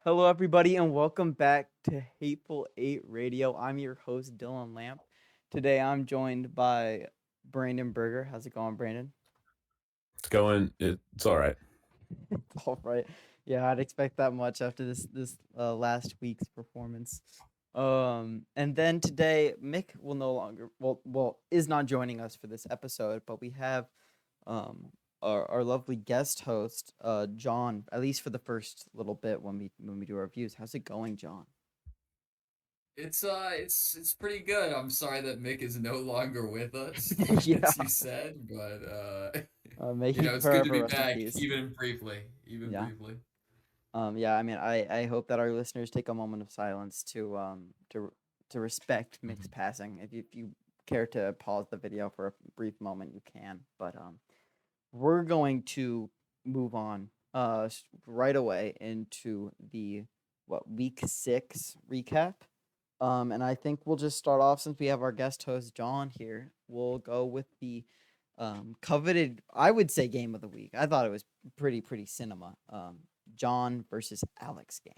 Hello, everybody, and welcome back to Hateful Eight Radio. I'm your host, Dylan Lamp. Today, I'm joined by Brandon Berger. How's it going, Brandon? It's all right. All right. Yeah, I'd expect that much after this last week's performance. And then today, Mick will no longer is not joining us for this episode, but we have um our lovely guest host, John, at least for the first little bit when we do our reviews. How's it going, John? It's pretty good. I'm sorry that Mick is no longer with us, Yeah. as you said, but May he it's good to forever be rest in back, peace. even briefly, even Yeah. briefly. Yeah. I mean, I hope that our listeners take a moment of silence to respect Mick's Mhm. passing. If you care to pause the video for a brief moment, you can. But we're going to move on right away into the week 6 recap. And I think we'll just start off since we have our guest host John here. We'll go with the coveted, I would say, game of the week. I thought it was pretty cinema. John versus Alex game.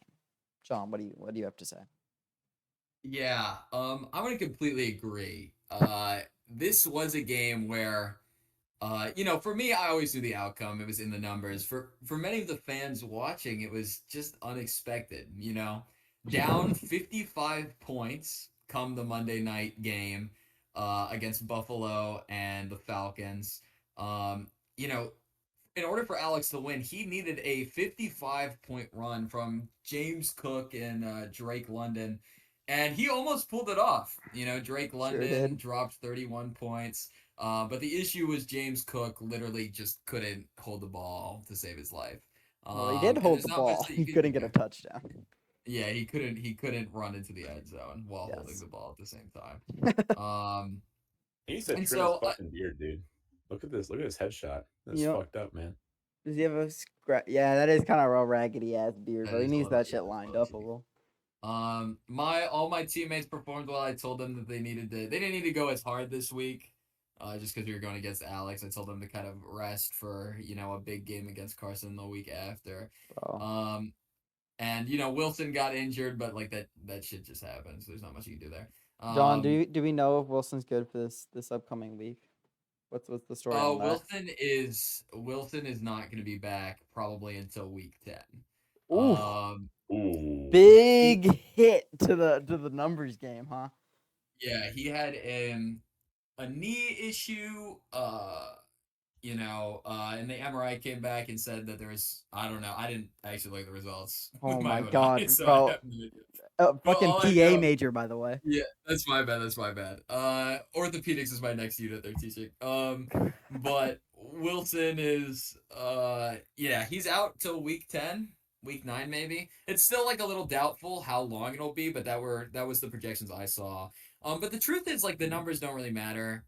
John, what do you have to say? Yeah, I'm gonna completely agree. This was a game where, for me, I always knew the outcome. It was in the numbers. For many of the fans watching, it was just unexpected. Down 55 points come the Monday night game, against Buffalo and the Falcons. Um, you know, in order for Alex to win, he needed a 55-point run from James Cook and Drake London, and he almost pulled it off. Drake Sure London did. dropped 31 points, but the issue was James Cook literally just couldn't hold the ball to save his life. Well, he did And hold there's the not much ball. that you He can couldn't do get a there. touchdown. Yeah, he couldn't run into the end zone while holding Yes. the ball at the same time. Um, He needs to and trim his so fucking beard, dude. Look at this. Look at his headshot. That's You know, fucked up, man. does he have a scrap? Yeah, that is kind of a raggedy ass beard, that but he is a needs little, that yeah, shit that's a lined little up a too. little. My all my teammates performed well. I told them that they didn't need to go as hard this week, just because we were going against Alex. I told them to kind of rest for a big game against Carson the week after. Bro. Um, and Wilson got injured, but like that shit just happens. There's not much you can do there. John, do Um, do we know if Wilson's good for this upcoming week? What's the story on that? Wilson is not going to be back probably until week 10. Ooh, Um, Ooh. he big hit to the numbers game, huh? yeah, he had a knee issue. And the MRI came back and said that there's, I don't know, I didn't actually look at the results with Oh my my own eyes, god, so I bro. have no idea. But Fucking all I PA know, major, by the way. yeah, that's my bad. That's my bad. Orthopedics is my next unit they're teaching. But Wilson is, yeah, he's out till week 10, week 9 maybe. It's still like a little doubtful how long it'll be, but that was the projections I saw. But the truth is, like, the numbers don't really matter.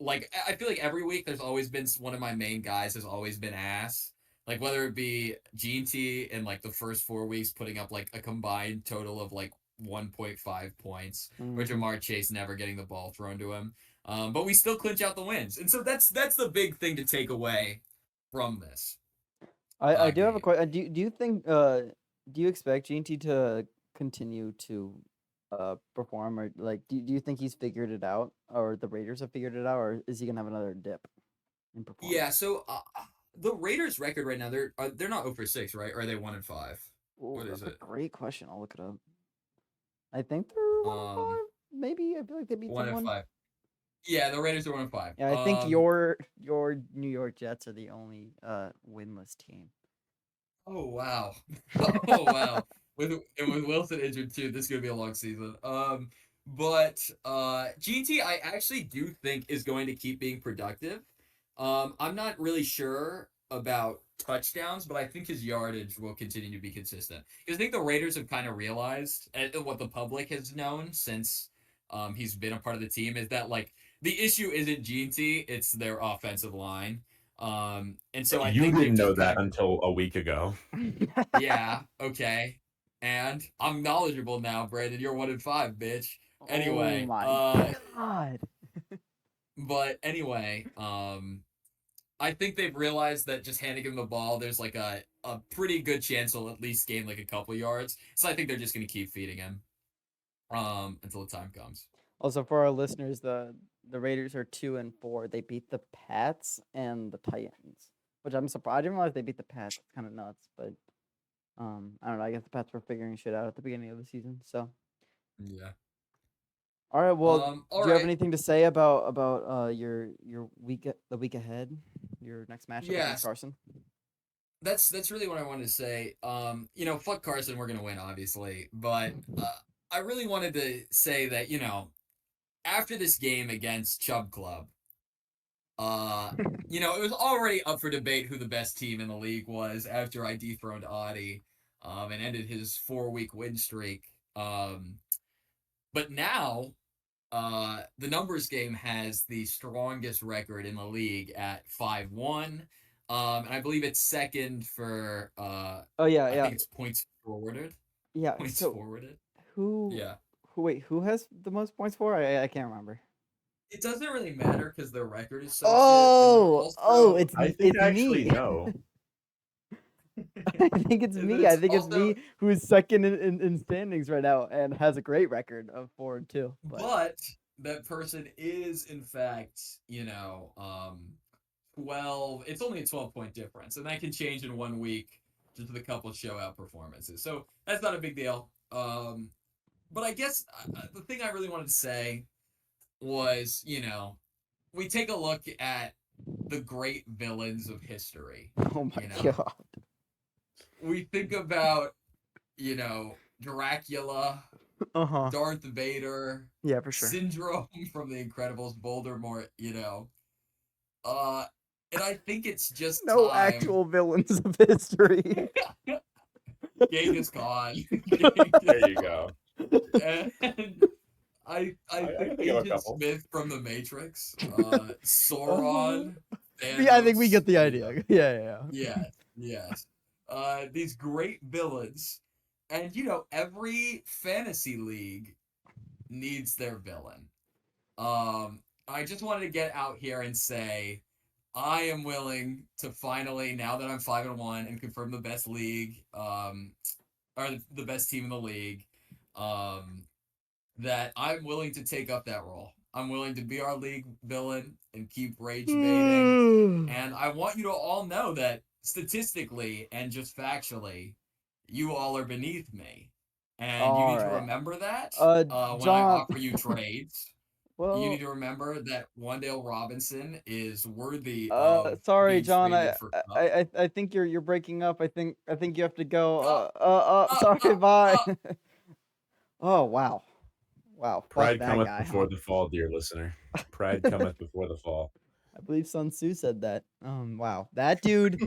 Like, I feel like every week there's always been one of my main guys has always been ass. Like, whether it be Gene T in like the first 4 weeks putting up like a combined total of like 1.5 points, or Hmm. Jamar Chase never getting the ball thrown to him. But we still clinch out the wins, and so that's the big thing to take away from this I do have a game. question. Do you expect GT to continue to perform, or like do you think he's figured it out, or the Raiders have figured it out, or is he gonna have another dip in Yeah. performance? So the Raiders' record right now, they're not 0 for 6, right? Or are they 1-5? Oh, What is that's a it? great question. I'll look it up. I think they're one and Um, five. Maybe I feel like they beat one and someone. five. Yeah, the Raiders are 1-5. Yeah, I think your New York Jets are the only winless team. Oh wow. Oh wow. With Wilson injured too, this is gonna be a long season. But GT I actually do think is going to keep being productive. I'm not really sure about touchdowns, but I think his yardage will continue to be consistent. Because I think the Raiders have kind of realized, and what the public has known since he's been a part of the team, is that like the issue isn't GT, it's their offensive line. And so I You think they've didn't know just kind that of, until a week ago. yeah, okay. And I'm knowledgeable now, Brandon. You're 1-5, bitch. Oh Anyway, my god. but anyway, I think they've realized that just handing him the ball, there's like a pretty good chance he'll at least gain like a couple yards. So I think they're just gonna keep feeding him until the time comes. Also, for our listeners, the Raiders are 2-4. They beat the Pats and the Titans, which I'm surprised. I didn't realize they beat the Pats. It's kind of nuts, but I don't know. I guess the Pats were figuring shit out at the beginning of the season. So, Yeah. all right. Well, All do you have right. anything to say about your the week ahead, your next matchup against Yes. Carson? That's really what I wanted to say. Fuck Carson, we're gonna win, obviously. But I really wanted to say that, after this game against Chubb Club, uh, it was already up for debate who the best team in the league was after I dethroned Audie, and ended his 4-week win streak. But now, the numbers game has the strongest record in the league at 5-1. And I believe it's second for Oh yeah, I yeah, think it's points forwarded. yeah. Points So forwarded. who Yeah. who has the most points for? I can't remember. It doesn't really matter because their record is so shit, and they're Oh, also I think it's I actually me. know. I think it's me. I it's think it's also me who is second in standings right now and has a great record of 4-2. But but that person is in fact, 12. It's only a 12-point difference, and that can change in 1 week just with a couple of show out performances. So that's not a big deal. But I guess the thing I really wanted to say was, we take a look at the great villains of history. oh my You know, god. we think about, Dracula, Uh-huh. Darth Vader, Yeah, for sure. Syndrome from The Incredibles, Voldemort, uh, and I think it's just No time. actual villains of history. Genghis Khan, There Genghis you Khan, go. and I I think can think of a Agent couple. Smith from The Matrix, Uh-huh. Sauron, Yeah, I think we Thanos, get the idea. Yeah. yes, yes, these great villains, and every fantasy league needs their villain. I just wanted to get out here and say I am willing to finally, now that I'm 5-1 and confirm the best league, or the best team in the league, um, that I'm willing to take up that role. I'm willing to be our league villain and keep rage baiting. Yeah. And I want you to all know that statistically and just factually, you all are beneath me. And you All need to right. remember that when I John. offer you trades. You need Well, to remember that Wandale Robinson is worthy of sorry, being John. traded for Cup. I think you're breaking up. I think you have to go. Uh, Sorry. Bye. uh. Oh wow. Wow. Fuck Pride that cometh guy, huh? before the fall, dear listener. Pride cometh before the fall. I believe Sun Tzu said that. Wow. That dude.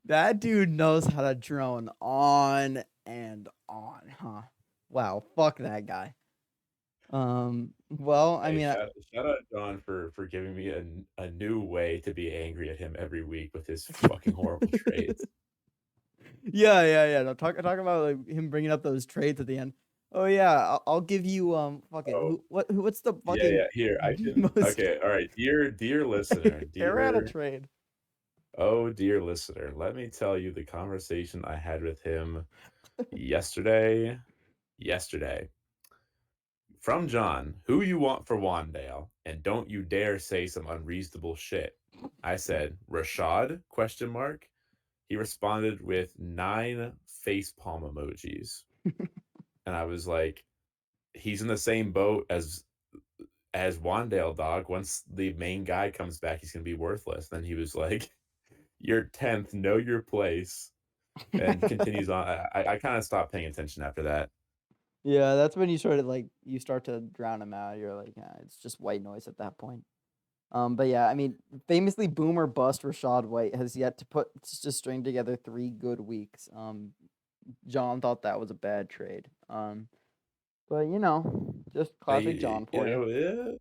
That dude knows how to drone on and on, huh? Wow. Fuck that guy. Well, I Hey, mean, shout out John for giving me a new way to be angry at him every week with his fucking horrible trades. yeah. No, talk about like, him bringing up those trades at the end. Oh yeah, I'll give you fucking Oh, what's the yeah. fucking Here, I can. most Okay, all right, dear listener, hair rattle dear trade? dear listener. Let me tell you the conversation I had with him yesterday. Yesterday, from John, who you want for Wandale, and don't you dare say some unreasonable shit. I said, Rashad? Question mark. He responded with 9 facepalm emojis. And I was like, he's in the same boat as Wandale, dog. Once the main guy comes back, he's gonna be worthless. Then he was like, you're 10th, know your place, and continues on. I kind of stopped paying attention after that. Yeah, that's when you sort of like you start to drown him out. You're like, yeah, it's just white noise at that point. But yeah, I mean, famously, boomer bust Rashad White has yet to string together 3 good weeks. John thought that was a bad trade. But just classic John for you.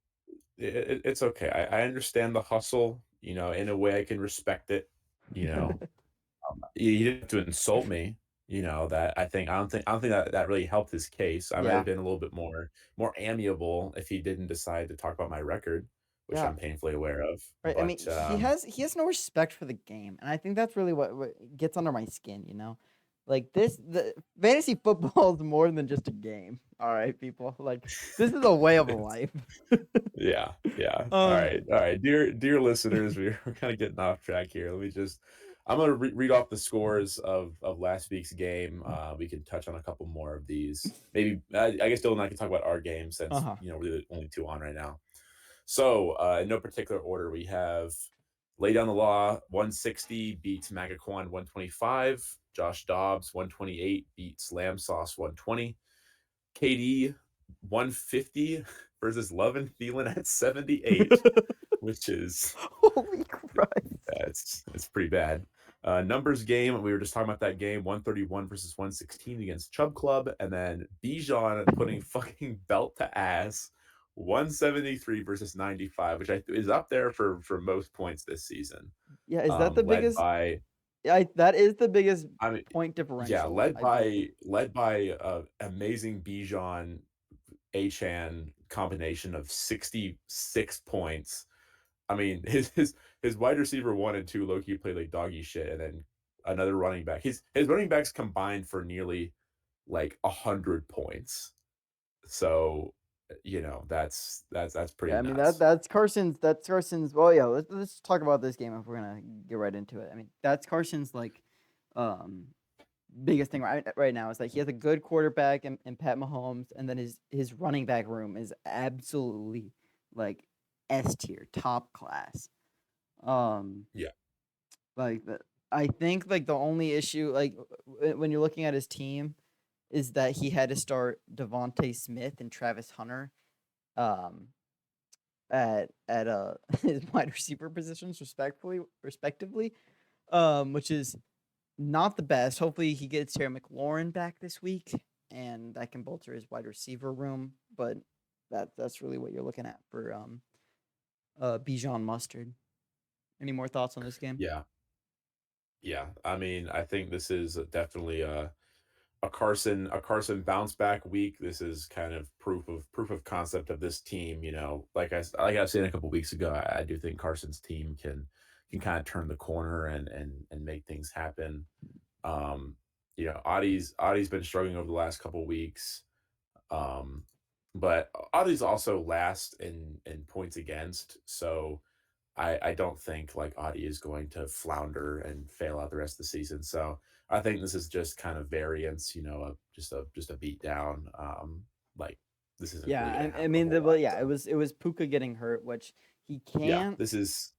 It's okay. I understand the hustle. In a way, I can respect it. You know, you didn't have to insult me. That I don't think that really helped his case. I might Yeah, have been a little bit more amiable if he didn't decide to talk about my record. which Yeah. I'm painfully aware of. Right. I mean, But he has no respect for the game, and I think that's really what gets under my skin. You know, like the fantasy football is more than just a game. All right, people. Like this is a way of life. yeah, yeah. Um. All right, dear listeners, we're kind of getting off track here. I'm gonna read off the scores of last week's game. We can touch on a couple more of these. Maybe I guess Dylan and I can talk about our game since Uh-huh. we're the only two on right now. So in no particular order, we have Lay Down the Law 160 beats Magaquan 125. Josh Dobbs 128 beats Lamb Sauce 120. KD 150 versus Love and Thielen at 78, which is Holy Christ. it's pretty bad. Numbers game, we were just talking about that game, 131 versus 116 against Chubb Club, and then Bijan putting fucking belt to ass, 173 versus 95, which is up there for most points this season. Yeah. Is that the Led biggest? by Yeah. That is the biggest I mean, point yeah, differential, I believe. led by amazing Bijan Achan combination of 66 points. I mean, his wide receiver 1 and 2 low-key played like doggy shit, and then another running back. His running backs combined for nearly like 100 points. So, that's pretty Yeah, I mean nuts. that's Carson's. Well, yeah, let's talk about this game if we're gonna get right into it. I mean, that's Carson's like um biggest thing right now is like he has a good quarterback in Pat Mahomes, and then his running back room is absolutely like S tier, top class. Um, Yeah. like I think like the only issue like when you're looking at his team is that he had to start Devontae Smith and Travis Hunter um at his wide receiver positions respectively, which is not the best. Hopefully he gets Terry McLaurin back this week, and that can bolster his wide receiver room. But that's really what you're looking at for Bijan Mustard. Any more thoughts on this game? Yeah. Yeah. I mean, I think this is definitely a Carson bounce back week. This is kind of proof of concept of this team. Like I've said a couple weeks ago, I do think Carson's team can kind of turn the corner and make things happen. Audie's been struggling over the last couple weeks, but Audie's also last in points against. So I don't think like Audie is going to flounder and fail out the rest of the season. So I think this is just kind of variance, just a beat down. Like this isn't really Yeah, gonna I happen a mean, whole lot. yeah, So it was Puka getting hurt, which he yeah, can't. this is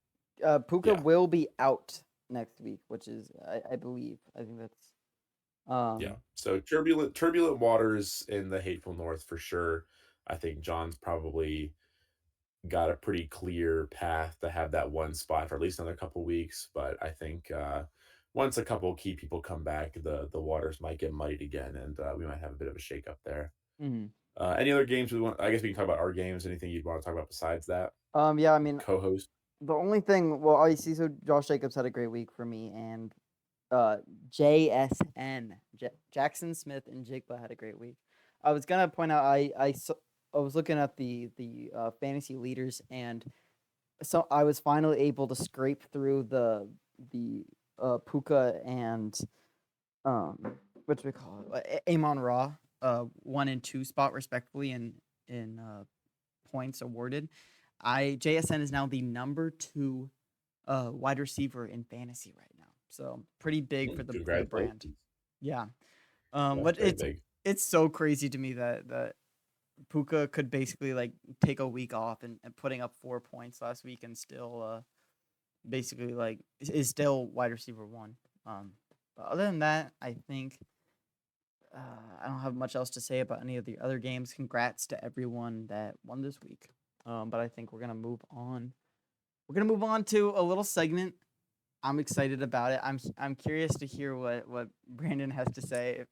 Puka yeah, will be out next week, which is I believe. I think that's yeah. um So turbulent waters in the hateful north for sure. I think John's probably got a pretty clear path to have that one spot for at least another couple weeks. But I think once a couple key people come back, the waters might get muddied again, and we might have a bit of a shake up there. mhm. Any other games we want? I guess we can talk about our games. Anything you'd want to talk about besides that? Yeah, I mean, Co-host. the only thing, well, I see. So Josh Jacobs had a great week for me, and JSN Jackson Smith and Jigba had a great week. I was gonna point out I was looking at the fantasy leaders, and so I was finally able to scrape through the Puka and um what do we call it, Amon Ra 1 and 2 spot respectively in points awarded. I JSN is now the number 2 wide receiver in fantasy right now. So pretty big for the brand. Congratulations. Yeah. That's But very big. it's so crazy to me that Puka could basically like take a week off and putting up 4 points last week and still basically like is still wide receiver 1. But other than that, I think I don't have much else to say about any of the other games. Congrats to everyone that won this week. But I think we're gonna move on. We're gonna move on to a little segment. I'm excited about it. I'm curious to hear what Brandon has to say.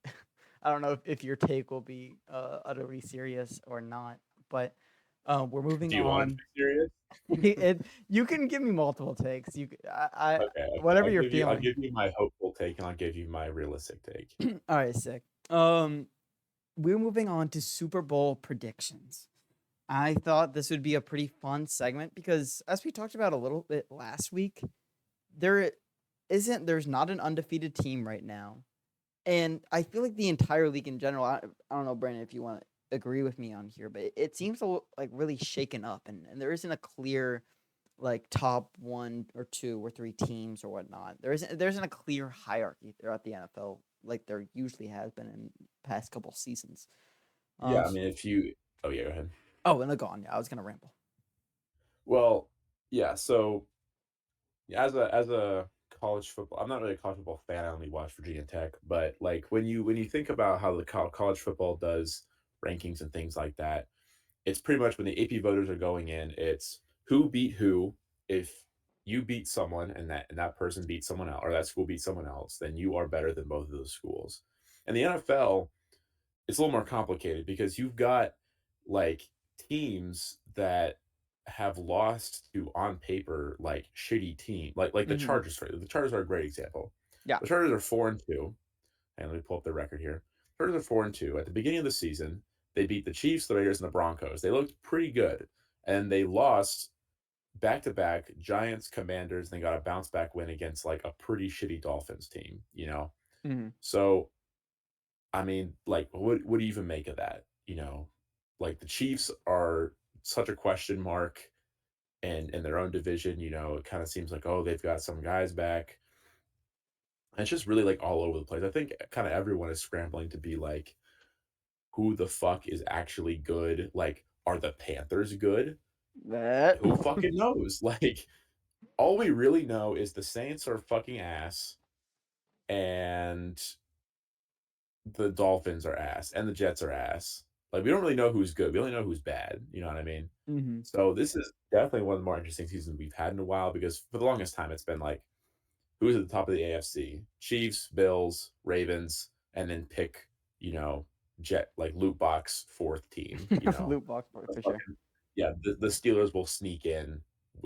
I don't know if your take will be utterly serious or not, but we're moving Do you want to on. be serious? You can give me multiple takes. I Okay. whatever you're I'll feeling. give you my hopeful take, and I'll give you my realistic take. All right, sick. We're moving on to Super Bowl predictions. I thought this would be a pretty fun segment because, as we talked about a little bit last week, there there's not an undefeated team right now. And I feel like the entire league in general, I don't know, Brandon, if you want to agree with me on here, but it seems like really shaken up, and there isn't a clear like top one or two or three teams or whatnot. There isn't a clear hierarchy throughout the NFL like there usually has been in past couple seasons. Yeah, I S- mean, if you, oh yeah, go ahead. oh, and go on. Yeah, I was gonna ramble. Well, yeah. So as a college football, I'm not really a college football fan. I only watch Virginia Tech, but like when you think about how the college football does rankings and things like that, it's pretty much when the AP voters are going in, it's who beat who. If you beat someone and that person beats someone else, or that school beats someone else, then you are better than both of those schools. And the NFL, it's a little more complicated because you've got like teams that have lost to on paper like shitty team like the Mm-hmm. Chargers. The Chargers are a great example. Yeah. The Chargers are 4-2, and let me pull up their record here. Chargers are 4-2. At the beginning of the season, they beat the Chiefs, the Raiders, and the Broncos. They looked pretty good, and they lost back to back Giants, Commanders. And they got a bounce back win against like a pretty shitty Dolphins team. Mm-hmm. So I mean, like, what do you even make of that? Like the Chiefs are such a question mark in their own division. It kind of seems like, oh, they've got some guys back. And it's just really like all over the place. I think kind of everyone is scrambling to be like, who the fuck is actually good? Like, are the Panthers good? That. Who fucking knows? Like, all we really know is the Saints are fucking ass, and the Dolphins are ass and the Jets are ass. Like we don't really know who's good. We only know who's bad. You know what I mean? Mm-hmm. So this is definitely one of the more interesting seasons we've had in a while because for the longest time it's been like who's at the top of the AFC? Chiefs, Bills, Ravens, and then pick, you know, jet like loot box fourth team, Loot box for sure. Yeah, the Steelers will sneak in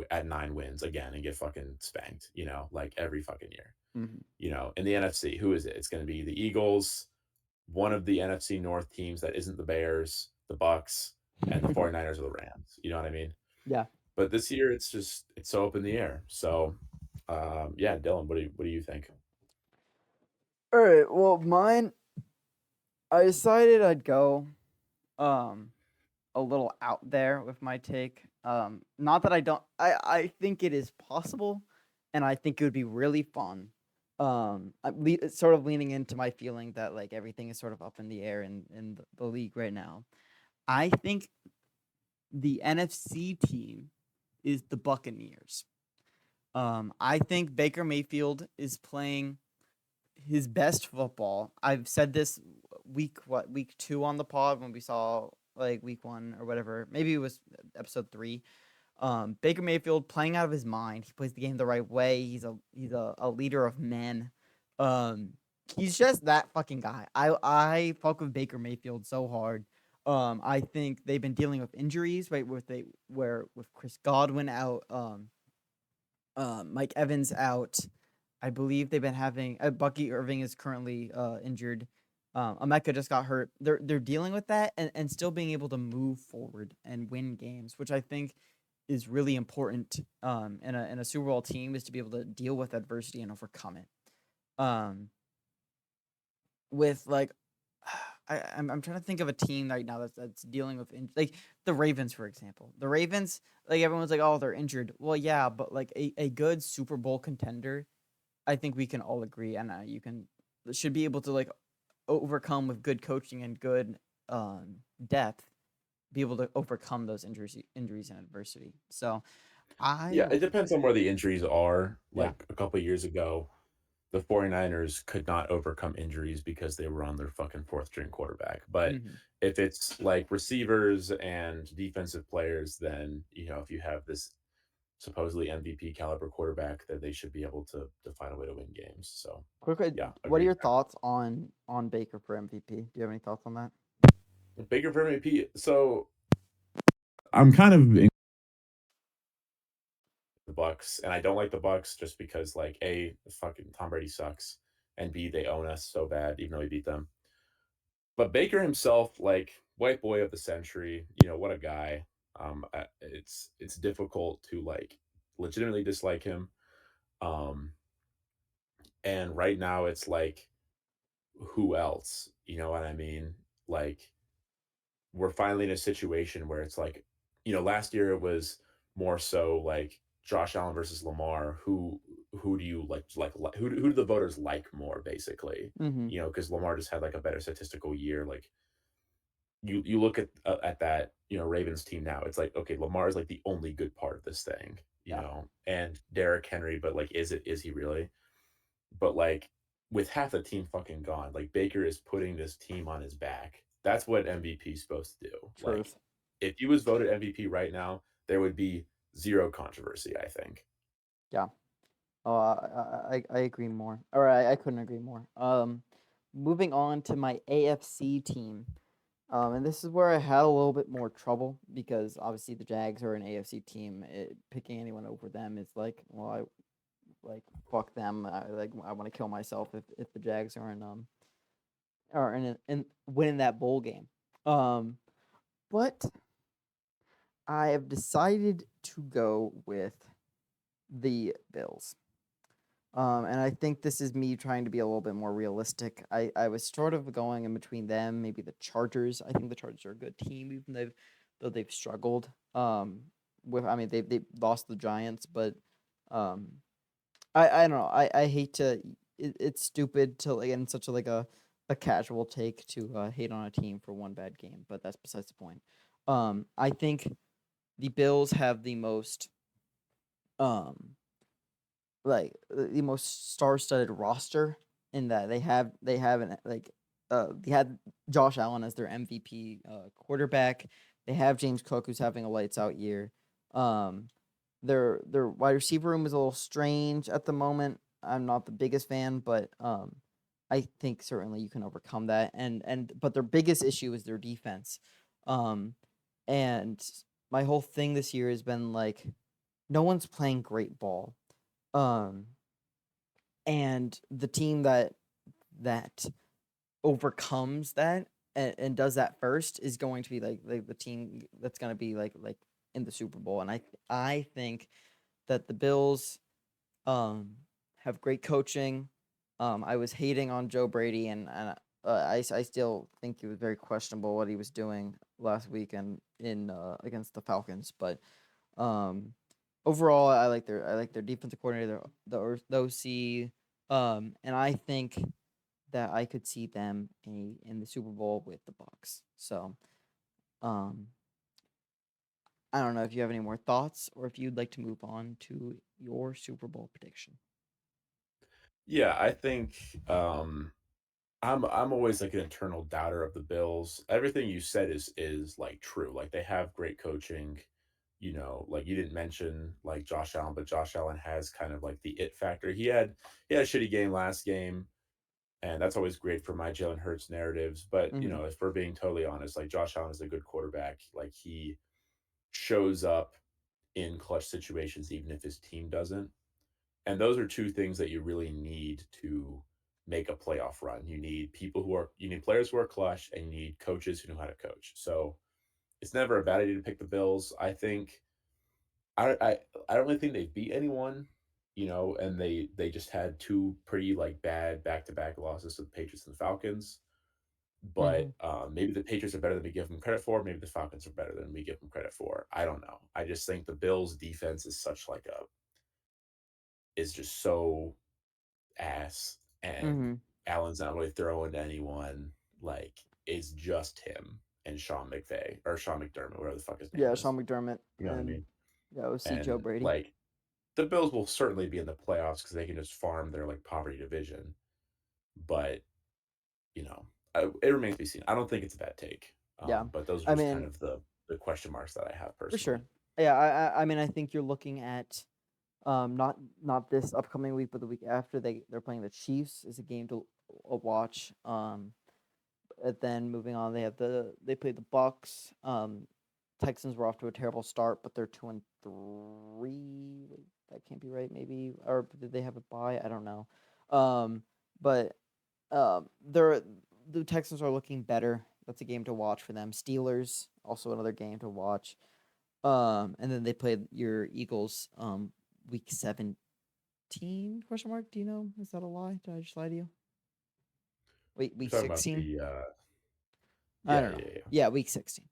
at 9 wins again and get fucking spanked, like every fucking year. Mm-hmm. In the NFC, who is it? It's going to be the Eagles, one of the NFC North teams that isn't the Bears, the Bucks, and the 49ers or the Rams. You know what I mean? Yeah. But this year it's so up in the air. So yeah, Dylan, what do you think? All right. Well, mine. I decided I'd go um a little out there with my take. Not that I don't. I think it is possible, and I think it would be really fun. It's sort of leaning into my feeling that like everything is sort of up in the air in the league right now. I think the NFC team is the Buccaneers. I think Baker Mayfield is playing his best football. I've said this week 2 on the pod when we saw like week 1 or whatever. Maybe it was episode 3. Baker Mayfield playing out of his mind. He plays the game the right way. He's a leader of men. Um, he's just that fucking guy. I fuck with Baker Mayfield so hard. I think they've been dealing with injuries, right? With Chris Godwin out, Mike Evans out. I believe they've been having Bucky Irving is currently injured. Emeka just got hurt. They're dealing with that and still being able to move forward and win games, which I think is really important in a Super Bowl team is to be able to deal with adversity and overcome it. Um, with like I'm trying to think of a team right now that's dealing with like the Ravens, for example. The Ravens, like everyone's like, oh, they're injured. Well, yeah, but like a good Super Bowl contender, I think we can all agree, and you can should be able to like overcome with good coaching and good depth, be able to overcome those injuries and adversity. So I Yeah, it depends on where the injuries are. yeah. Like a couple of years ago, the 49ers could not overcome injuries because they were on their fucking fourth string quarterback. But Mm-hmm. if it's like receivers and defensive players, then if you have this supposedly MVP caliber quarterback, that they should be able to find a way to win games. So Quickly, yeah, what are agreed. your thoughts on Baker for MVP? Do you have any thoughts on that? Baker for MVP. So I'm kind of in the Bucks, and I don't like the Bucks just because like A, fucking Tom Brady sucks, and B, they own us so bad, even though we beat them. But Baker himself, like white boy of the century. What a guy. It's difficult to like legitimately dislike him. Um, and right now it's like, who else? You know what I mean? Like, we're finally in a situation where it's like, last year it was more so like Josh Allen versus Lamar. Who do you who do the voters like more, basically? Mm-hmm. Because Lamar just had like a better statistical year. Like, you look at that, Ravens team now. It's like, okay, Lamar is like the only good part of this thing, Yeah. and Derrick Henry, but like, is he really? But like, with half the team fucking gone, like, Baker is putting this team on his back. That's what MVP is supposed to do. Like, Truth. if he was voted MVP right now, there would be zero controversy, I think. Yeah. Oh, I agree more. Or I couldn't agree more. Moving on to my AFC team. And this is where I had a little bit more trouble because obviously the Jags are an AFC team. Picking anyone over them is like, well, I like fuck them. I want to kill myself if the Jags are in winning that bowl game. Um, but I have decided to go with the Bills. And I think this is me trying to be a little bit more realistic. I was sort of going in between them, maybe the Chargers. I think the Chargers are a good team, even though they've struggled. I mean they lost the Giants, but um, I don't know. I hate to. It's stupid to like in such a casual take to hate on a team for one bad game, but that's besides the point. I think the Bills have the most um the most star-studded roster in that they have they had Josh Allen as their MVP quarterback. They have James Cook who's having a lights out year. Um, their wide receiver room is a little strange at the moment. I'm not the biggest fan, but I think certainly you can overcome that. But their biggest issue is their defense. Um, and my whole thing this year has been like no one's playing great ball. Um, and the team that overcomes that and does that first is going to be like the team that's going to be like in the Super Bowl. And I think that the Bills have great coaching. I was hating on Joe Brady and I still think it was very questionable what he was doing last weekend in against the Falcons, but um, overall, I like their defensive coordinator, the OC, and I think that I could see them in the Super Bowl with the Bucks. So, um, I don't know if you have any more thoughts or if you'd like to move on to your Super Bowl prediction. Yeah, I think I'm always like an internal doubter of the Bills. Everything you said is like true. Like, they have great coaching. Like, you didn't mention like Josh Allen, but Josh Allen has kind of like the it factor. He had a shitty game last game, and that's always great for my Jalen Hurts narratives. But Mm-hmm. if we're being totally honest, like, Josh Allen is a good quarterback. Like, he shows up in clutch situations even if his team doesn't. And those are two things that you really need to make a playoff run. You need players who are clutch, and you need coaches who know how to coach. So it's never a bad idea to pick the Bills. I don't really think they beat anyone, and they just had two pretty like bad back-to-back losses to the Patriots and the Falcons. Mm-hmm. But maybe the Patriots are better than we give them credit for. Maybe the Falcons are better than we give them credit for. I don't know. I just think the Bills' defense is just so ass, and Mm-hmm. Allen's not really throwing to anyone. Like, it's just him and Sean McVay or Sean McDermott, whatever the fuck his name Yeah, is. Sean McDermott You know what I and mean? yeah, OC Joe And Brady. like, the Bills will certainly be in the playoffs because they can just farm their like poverty division. But you know, it remains to be seen. I don't think it's a bad take. Yeah, But those are I just kind mean of the question marks that I have for personally. sure. Yeah, I mean I think you're looking at not this upcoming week, but the week after they're playing the Chiefs is a game to watch. And then moving on, they play the Bucks. Texans were off to a terrible start, but they're 2-3. Wait, that can't be right. Maybe or did they have a bye? I don't know. But they're the Texans are looking better. That's a game to watch for them. Steelers, also another game to watch. And then they played your Eagles week 17 question mark. Do you know? Is that a lie? Did I just lie to you? Wait, You're week talking about 16? the I yeah, don't know. yeah, yeah. Yeah, week 16.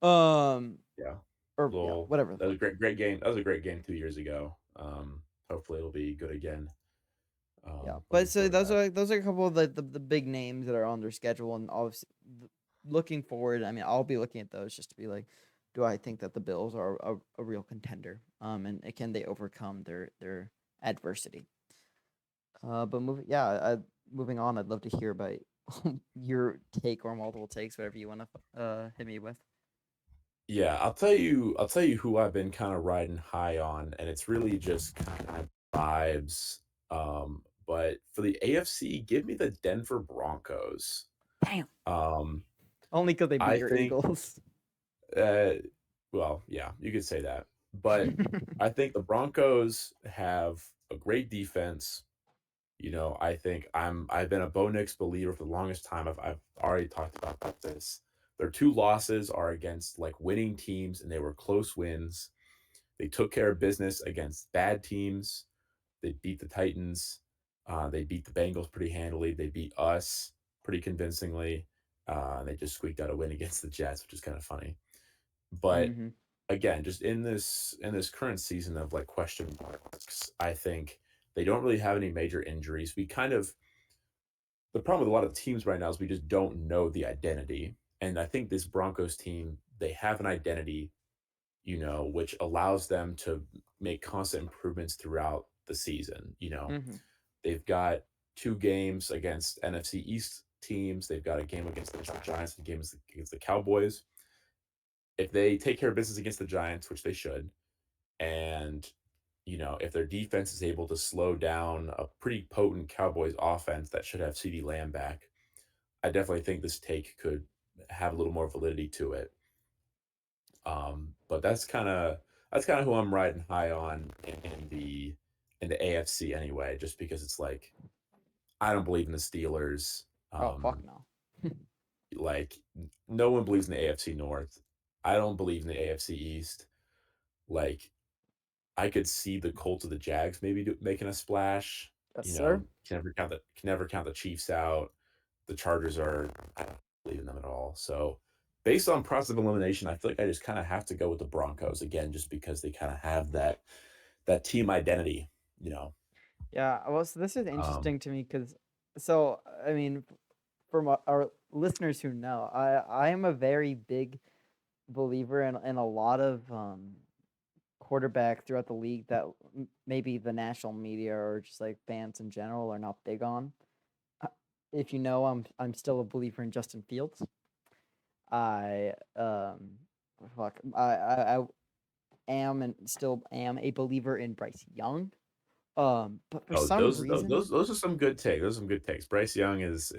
Um Yeah. or yeah, Well, whatever the that was fuck. a great game. That was a great game 2 years ago. Hopefully it'll be good again. Yeah. But Looking so forward to that. those are a couple of the big names that are on their schedule, and obviously looking forward, I mean, I'll be looking at those just to be like, do I think that the Bills are a real contender? And can they overcome their adversity? But moving on, I'd love to hear about your take or multiple takes, whatever you want to hit me with. Yeah, I'll tell you who I've been kind of riding high on, and it's really just kind of vibes. But for the AFC, give me the Denver Broncos. Damn. Um, Only because they beat I your think, Eagles. uh, well, yeah, you could say that, but I think the Broncos have a great defense. I've been a Bo Nix believer for the longest time. I've already talked about this. Their two losses are against like winning teams, and they were close wins. They took care of business against bad teams. They beat the Titans. They beat the Bengals pretty handily. They beat us pretty convincingly. They just squeaked out a win against the Jets, which is kind of funny. But Mm-hmm. again, just in this current season of like question marks, I think they don't really have any major injuries. The problem with a lot of teams right now is we just don't know the identity. And I think this Broncos team, they have an identity, which allows them to make constant improvements throughout the season. Mm-hmm. They've got two games against NFC East teams. They've got a game against the Giants and a game against the Cowboys. If they take care of business against the Giants, which they should, and if their defense is able to slow down a pretty potent Cowboys offense that should have CD Lamb back, I definitely think this take could have a little more validity to it. But that's kind of who I'm riding high on in the AFC anyway, just because it's like I don't believe in the Steelers. Oh fuck Um, no. like no one believes in the AFC North. I don't believe in the AFC East. Like I could see the Colts of the Jags maybe making a splash. Yes, sir. Can never count the Chiefs out. The Chargers are I don't believe in them at all. So based on process of elimination, I feel like I just kind of have to go with the Broncos again, just because they kind of have that team identity. You know, Yeah. Well, so this is um, interesting to me because, I mean, from our listeners who know, I am a very big believer in a lot of quarterbacks throughout the league that maybe the national media or just like fans in general are not big on. Uh, If you know, I'm still a believer in Justin Fields. I fuck I am and still am a believer in Bryce Young. But for oh, some those reason, those those are some good takes. Those are some good takes. Bryce Young is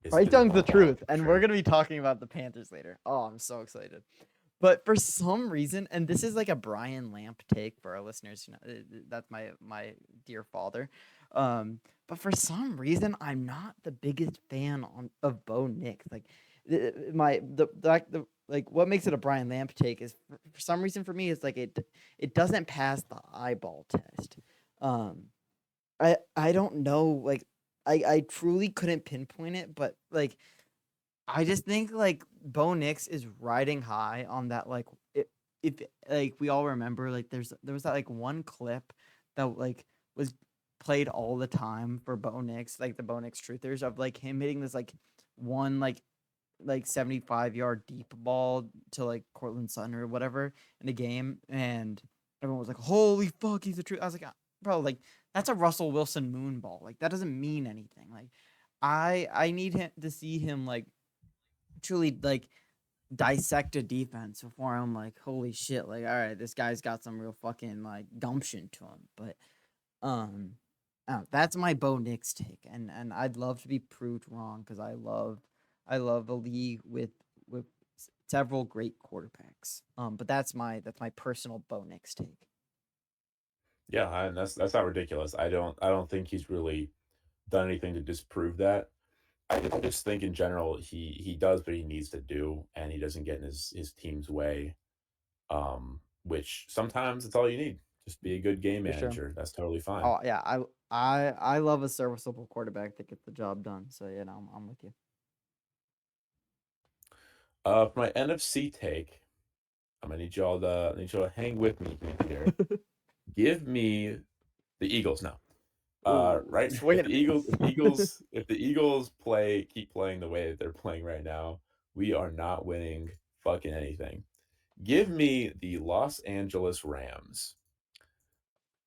Bryce a Young's the long walk truth, for and we're sure. gonna be talking about the Panthers later. Oh, I'm so excited. But for some reason, and this is like a Brian Lamp take for our listeners, that's my dear father. But for some reason, I'm not the biggest fan of Bo Nix. Like like what makes it a Brian Lamp take is for some reason for me it's like it doesn't pass the eyeball test. Um, I don't know, like I truly couldn't pinpoint it, but like I just think like Bo Nix is riding high on that like if like we all remember like there was that like one clip that like was played all the time for Bo Nix, like the Bo Nix truthers of like him hitting this like one like 75-yard deep ball to like Cortland Sutton or whatever in a game, and everyone was like, "Holy fuck, he's the truth." I was like, "Bro, like that's a Russell Wilson moon ball. Like that doesn't mean anything." Like I need him to see him like truly like dissect a defense before I'm like, holy shit, like all right, this guy's got some real fucking like gumption to him. But um, that's my Bo Nix take, and I'd love to be proved wrong because I love a league with several great quarterbacks. But that's my personal Bo Nix take. Yeah, and that's not ridiculous. I don't think he's really done anything to disprove that. I just think in general he does what he needs to do, and he doesn't get in his team's way. Which sometimes it's all you need. Just be a good game For sure. manager. That's totally fine. Oh yeah, I love a serviceable quarterback that gets the job done. So you know, I'm with you. For my NFC take, I'm gonna need y'all to hang with me here. Give me the Eagles now. Ooh, Right. swing and a miss. If the Eagles keep playing the way that they're playing right now, we are not winning fucking anything. Give me the Los Angeles Rams.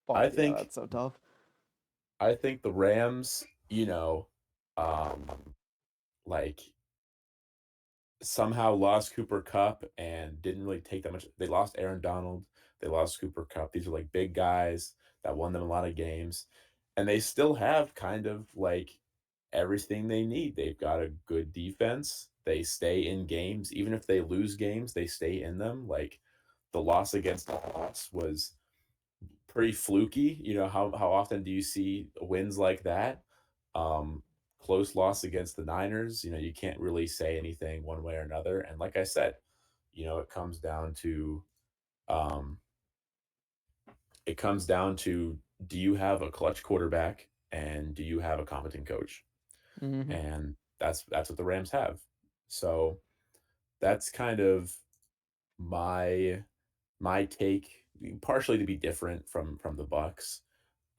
Oh I yeah, think that's so tough. the Rams, um, like somehow lost Cooper Cup and didn't really take that much. They lost Aaron Donald. They lost Cooper Cup. These are like big guys that won them a lot of games. And they still have kind of like everything they need. They've got a good defense. They stay in games. Even if they lose games, they stay in them. Like the loss against the Hawks was pretty fluky. How often do you see wins like that? Um, Close loss against the Niners, you can't really say anything one way or another. And like I said, it um, comes down to do you have a clutch quarterback and do you have a competent coach? Mm-hmm. And that's what the Rams have. So that's kind of my take, partially to be different from the Bucks,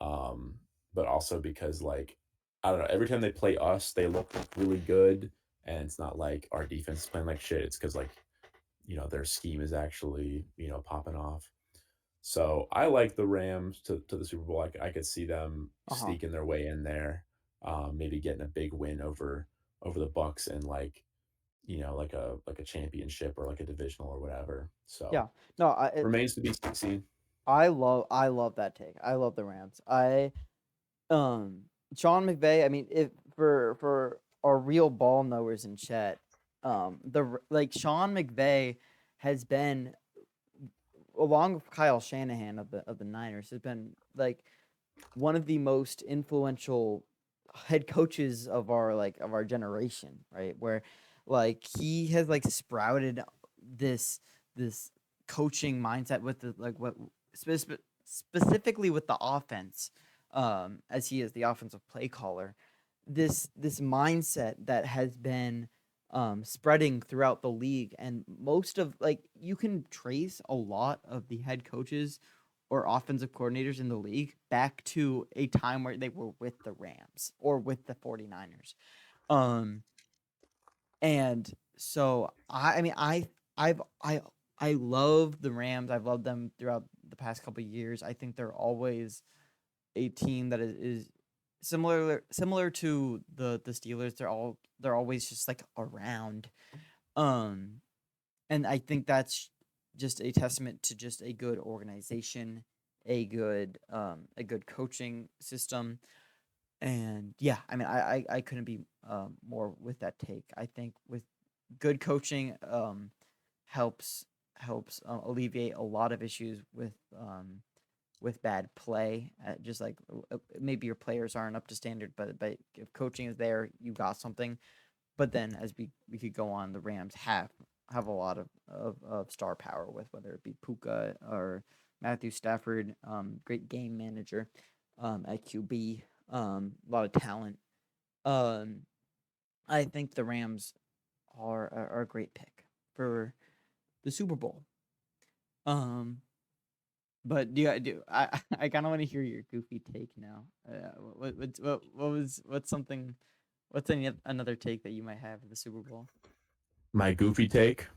um, but also because like I don't know, every time they play us, they look really good, and it's not like our defense is playing like shit. It's because like their scheme is actually popping off. So I like the Rams to the Super Bowl. I could see them Uh-huh. sneaking their way in there, maybe getting a big win over the Bucks and like like a championship or like a divisional or whatever. So Yeah. No, remains to be seen. I love that take. I love the Rams. Um Sean McVay, I mean, if for our real ball knowers in chat, like Sean McVay has been, along with Kyle Shanahan of the Niners, has been like one of the most influential head coaches of our generation, right? Where like he has like sprouted this coaching mindset with the like what specifically with the offense, as he is the offensive play caller. This mindset that has been spreading throughout the league, and most of like you can trace a lot of the head coaches or offensive coordinators in the league back to a time where they were with the Rams or with the 49ers. Um and so I mean I've I love the Rams. I've loved them throughout the past couple of years. I think they're always a team that is similar to the Steelers. They're always just like around. Um and I think that's just a testament to just a good organization, a good coaching system, and yeah, I mean, I couldn't be more with that take. I think with good coaching, helps alleviate a lot of issues with bad play. Just like maybe your players aren't up to standard, but if coaching is there, you got something. But then, as we could go on, the Rams have a lot of star power with whether it be Puka or Matthew Stafford, great game manager, at QB, a lot of talent. Um, I think the Rams are a great pick for the Super Bowl. Um, but I kind of want to hear your goofy take now. What's something, another take that you might have of the Super Bowl? My goofy take: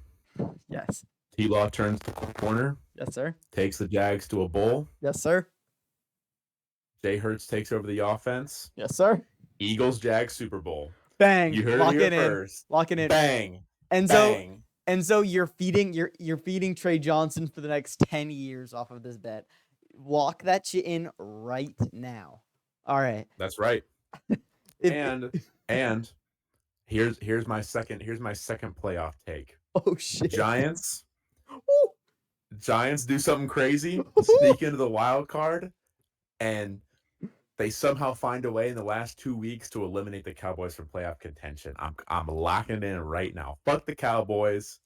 Yes. T-Law turns the corner, Yes, sir. takes the Jags to a bowl. Yes, sir. Jay Hurts takes over the offense. Yes, sir. Eagles Jags Super Bowl. Bang. You heard it Lock here it in. first. Lock it in. Bang. And Bang. so you're feeding Trey Johnson for the next 10 years off of this bet. Lock that shit in right now. All right. That's right. If, and here's my second playoff take. oh shit. Giants Woo. do something crazy, sneak into the wild card, and they somehow find a way in the last 2 weeks to eliminate the Cowboys from playoff contention. I'm locking it in right now. Fuck the Cowboys.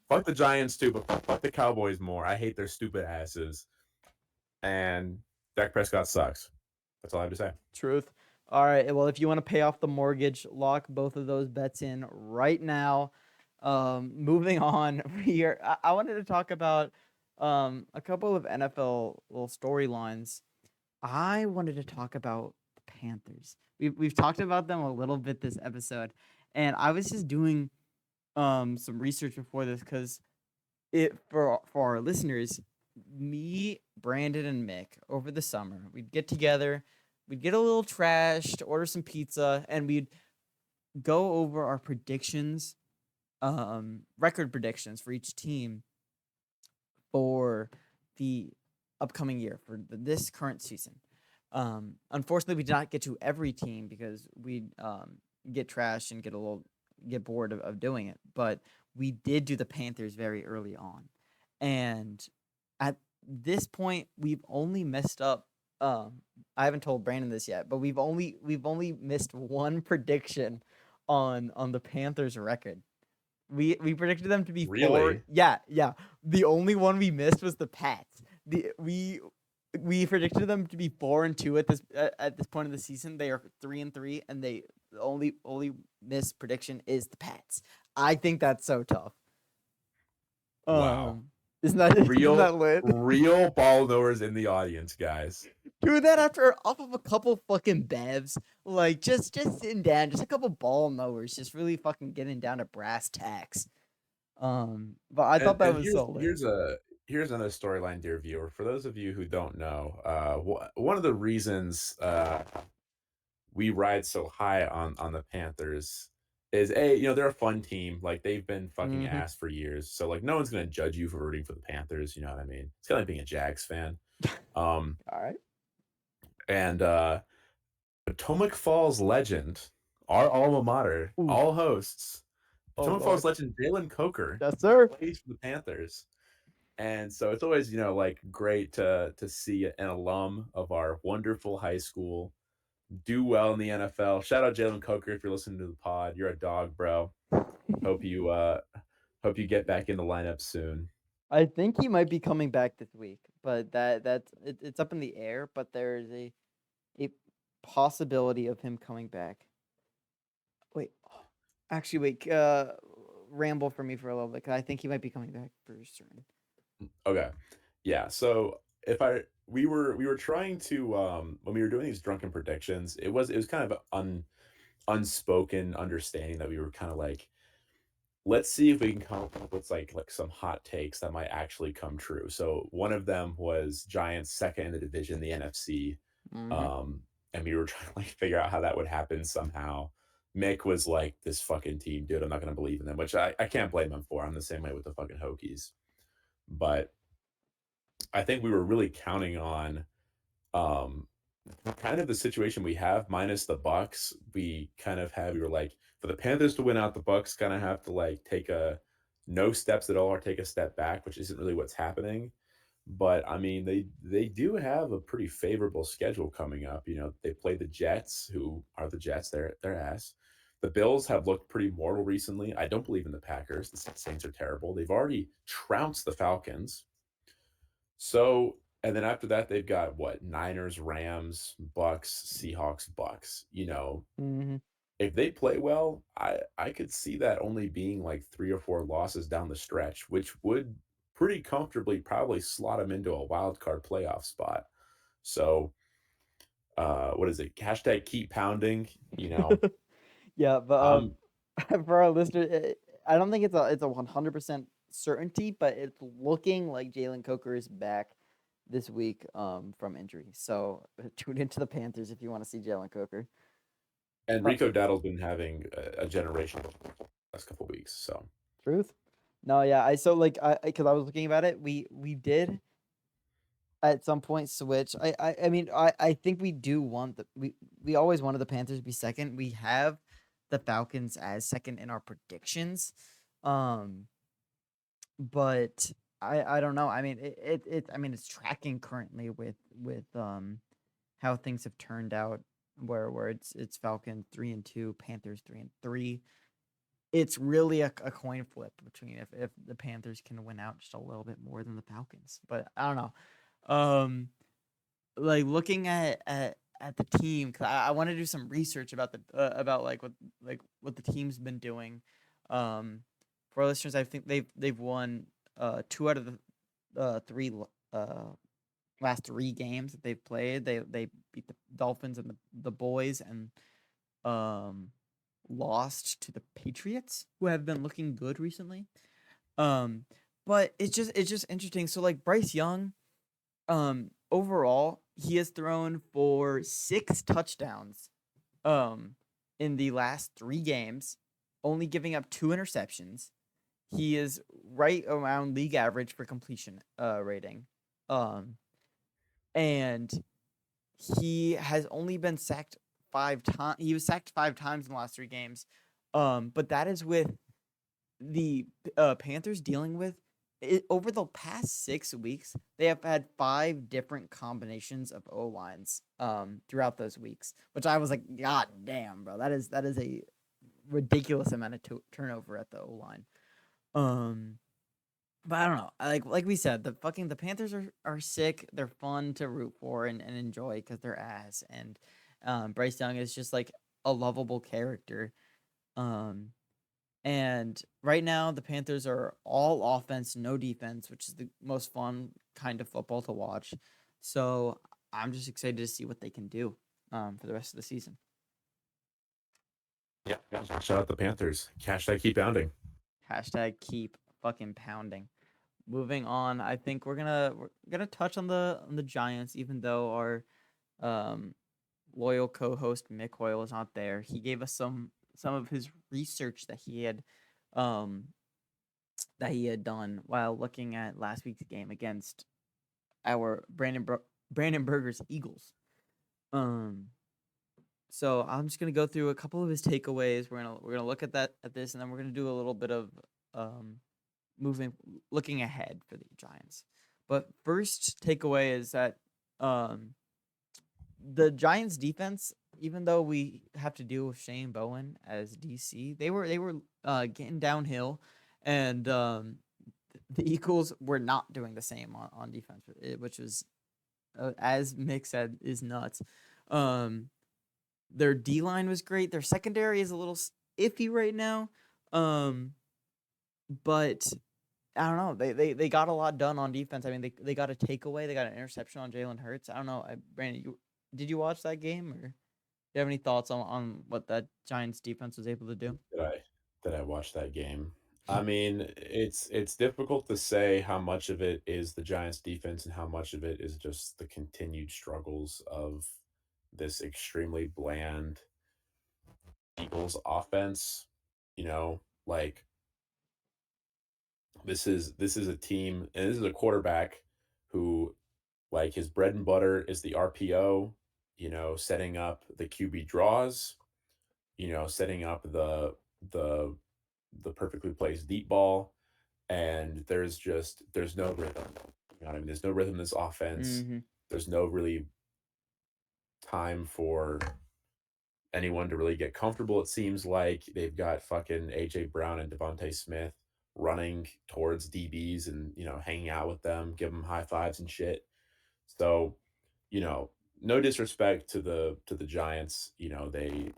Fuck the Giants too, but fuck the Cowboys more. I hate their stupid asses. And Dak Prescott sucks. That's all I have to say. Truth. All right. Well, if you want to pay off the mortgage, lock both of those bets in right now. Moving on here, I wanted to talk about a couple of NFL little storylines. I wanted to talk about the Panthers. We've talked about them a little bit this episode, and I was just doing some research before this because it for our listeners, me, Brandon, and Mick over the summer, we'd get together, we'd get a little trashed, order some pizza, and we'd go over our predictions, record predictions for each team for the upcoming year for this current season. Unfortunately, we did not get to every team because we'd get trashed and get bored of doing it. But we did do the Panthers very early on, and at this point, we've only messed up. I haven't told Brandon this yet, but we've only missed one prediction on the Panthers record. We predicted them to be 4. Really? Yeah. The only one we missed was the Pats. We predicted them to be 4-2 at this point of the season. They are 3-3, and the only missed prediction is the Pats. I think that's so tough. Wow. Isn't that lit? Real ball knowers in the audience, guys. Do that off of a couple fucking bevs, like just sitting down, just a couple ball knowers, just really fucking getting down to brass tacks. But I thought that was so lit. Here's another storyline, dear viewer. For those of you who don't know, one of the reasons we ride so high on the Panthers is they're a fun team. Like they've been fucking ass for years. So like no one's gonna judge you for rooting for the Panthers, you know what I mean? It's kind of like being a Jags fan. All right. And Potomac Falls legend, our alma mater, all hosts, Potomac Falls legend Jalen Coker Yes, sir. plays for the Panthers. And so it's always, like great to see an alum of our wonderful high school do well in the NFL. Shout out Jalen Coker if you're listening to the pod. You're a dog, bro. Hope you get back in the lineup soon. I think he might be coming back this week, but it's up in the air. But there is a possibility of him coming back. Wait, ramble for me for a little bit, 'cause I think he might be coming back for certain. Okay, yeah. So we were trying to when we were doing these drunken predictions, it was kind of an unspoken understanding that we were kind of like, let's see if we can come up with like some hot takes that might actually come true. So one of them was Giants second in the division, the NFC. And we were trying to like figure out how that would happen somehow. Mick was like, this fucking team, dude, I'm not gonna believe in them, which I can't blame him for. I'm the same way with the fucking Hokies. But I think we were really counting on kind of the situation we have minus the Bucks. We were like, for the Panthers to win out, the Bucks kind of have to like take no steps at all or take a step back, which isn't really what's happening. But I mean, they do have a pretty favorable schedule coming up. They play the Jets, who are the Jets. They're ass. The Bills have looked pretty mortal recently. I don't believe in the Packers. The Saints are terrible. They've already trounced the Falcons. So, and then after that, they've got what? Niners, Rams, Bucks, Seahawks, Bucks. If they play well, I could see that only being like 3 or 4 losses down the stretch, which would pretty comfortably probably slot them into a wild card playoff spot. So, what is it? Hashtag keep pounding. Yeah, but for our listeners, I don't think it's a 100% certainty, but it's looking like Jalen Coker is back this week from injury. So tune into the Panthers if you want to see Jalen Coker. And Rico Daddle's been having a generation the last couple of weeks. So truth. No, yeah. Because I was looking about it, we did at some point switch. I mean, I think we do want we always wanted the Panthers to be second. We have the Falcons as second in our predictions. But I don't know. I mean, it's tracking currently with how things have turned out, where it's Falcons 3-2, Panthers 3-3. It's really a coin flip between if the Panthers can win out just a little bit more than the Falcons. But I don't know. Like looking at the team, because I want to do some research about the about what the team's been doing. For our listeners, I think they've won 2 out of the 3 last 3 games that they've played. They beat the Dolphins and the Boys, and lost to the Patriots, who have been looking good recently. But it's just interesting. So like Bryce Young, overall, he has thrown for 6 touchdowns in the last 3 games, only giving up 2 interceptions. He is right around league average for completion rating. And he has only been sacked 5 times. He was sacked 5 times in the last 3 games. But that is with the Panthers dealing with over the past 6 weeks. They have had 5 different combinations of O lines throughout those weeks, which I was like, God damn, bro, that is a ridiculous amount of turnover at the O line. But I don't know. Like we said, the Panthers are sick. They're fun to root for and enjoy because they're ass. And Bryce Young is just like a lovable character. And right now the Panthers are all offense, no defense, which is the most fun kind of football to watch. So I'm just excited to see what they can do for the rest of the season. Yeah. Shout out the Panthers. Hashtag keep pounding. Hashtag keep fucking pounding. Moving on, I think we're gonna touch on the Giants, even though our loyal co-host Mick Hoyle is not there. He gave us some of his research that he had done while looking at last week's game against our Brandon Berger's Eagles. So I'm just gonna go through a couple of his takeaways. We're gonna look at this, and then we're gonna do a little bit of looking ahead for the Giants. But first takeaway is that the Giants defense, even though we have to deal with Shane Bowen as DC, they were getting downhill, and the Eagles were not doing the same on defense, which was, as Mick said, is nuts. Their D line was great. Their secondary is a little iffy right now, but I don't know. They got a lot done on defense. I mean, they got a takeaway. They got an interception on Jalen Hurts. I don't know. Brandon, did you watch that game, or do you have any thoughts on what that Giants defense was able to do? Did I watch that game? I mean, it's difficult to say how much of it is the Giants defense and how much of it is just the continued struggles of this extremely bland Eagles offense. You know, like this is a team and this is a quarterback who, like, his bread and butter is the RPO, setting up the QB draws, setting up the perfectly placed deep ball, and there's no rhythm. You know what I mean? There's no rhythm in this offense. Mm-hmm. There's no really time for anyone to really get comfortable. It seems like they've got fucking AJ Brown and Devontae Smith running towards DBs and hanging out with them, give them high fives and shit. So, no disrespect to the Giants. They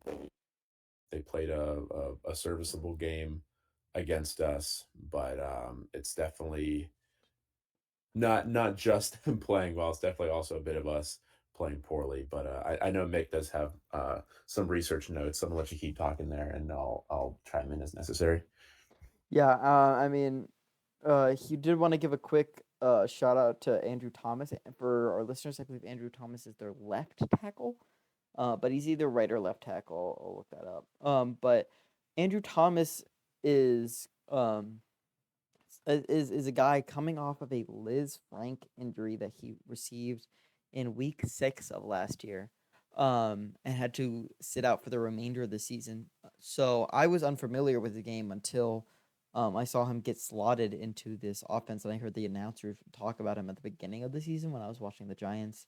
played a serviceable game against us, but it's definitely not just them playing well. It's definitely also a bit of us playing poorly. But I know Mick does have some research notes. So I'm gonna let you keep talking there, and I'll chime in as necessary. Yeah, I mean, he did want to give a quick shout out to Andrew Thomas. For our listeners, I believe Andrew Thomas is their left tackle, but he's either right or left tackle. I'll look that up. But Andrew Thomas is is a guy coming off of a Liz Frank injury that he received in week 6 of last year, and had to sit out for the remainder of the season. So I was unfamiliar with the game until I saw him get slotted into this offense, and I heard the announcers talk about him at the beginning of the season when I was watching the Giants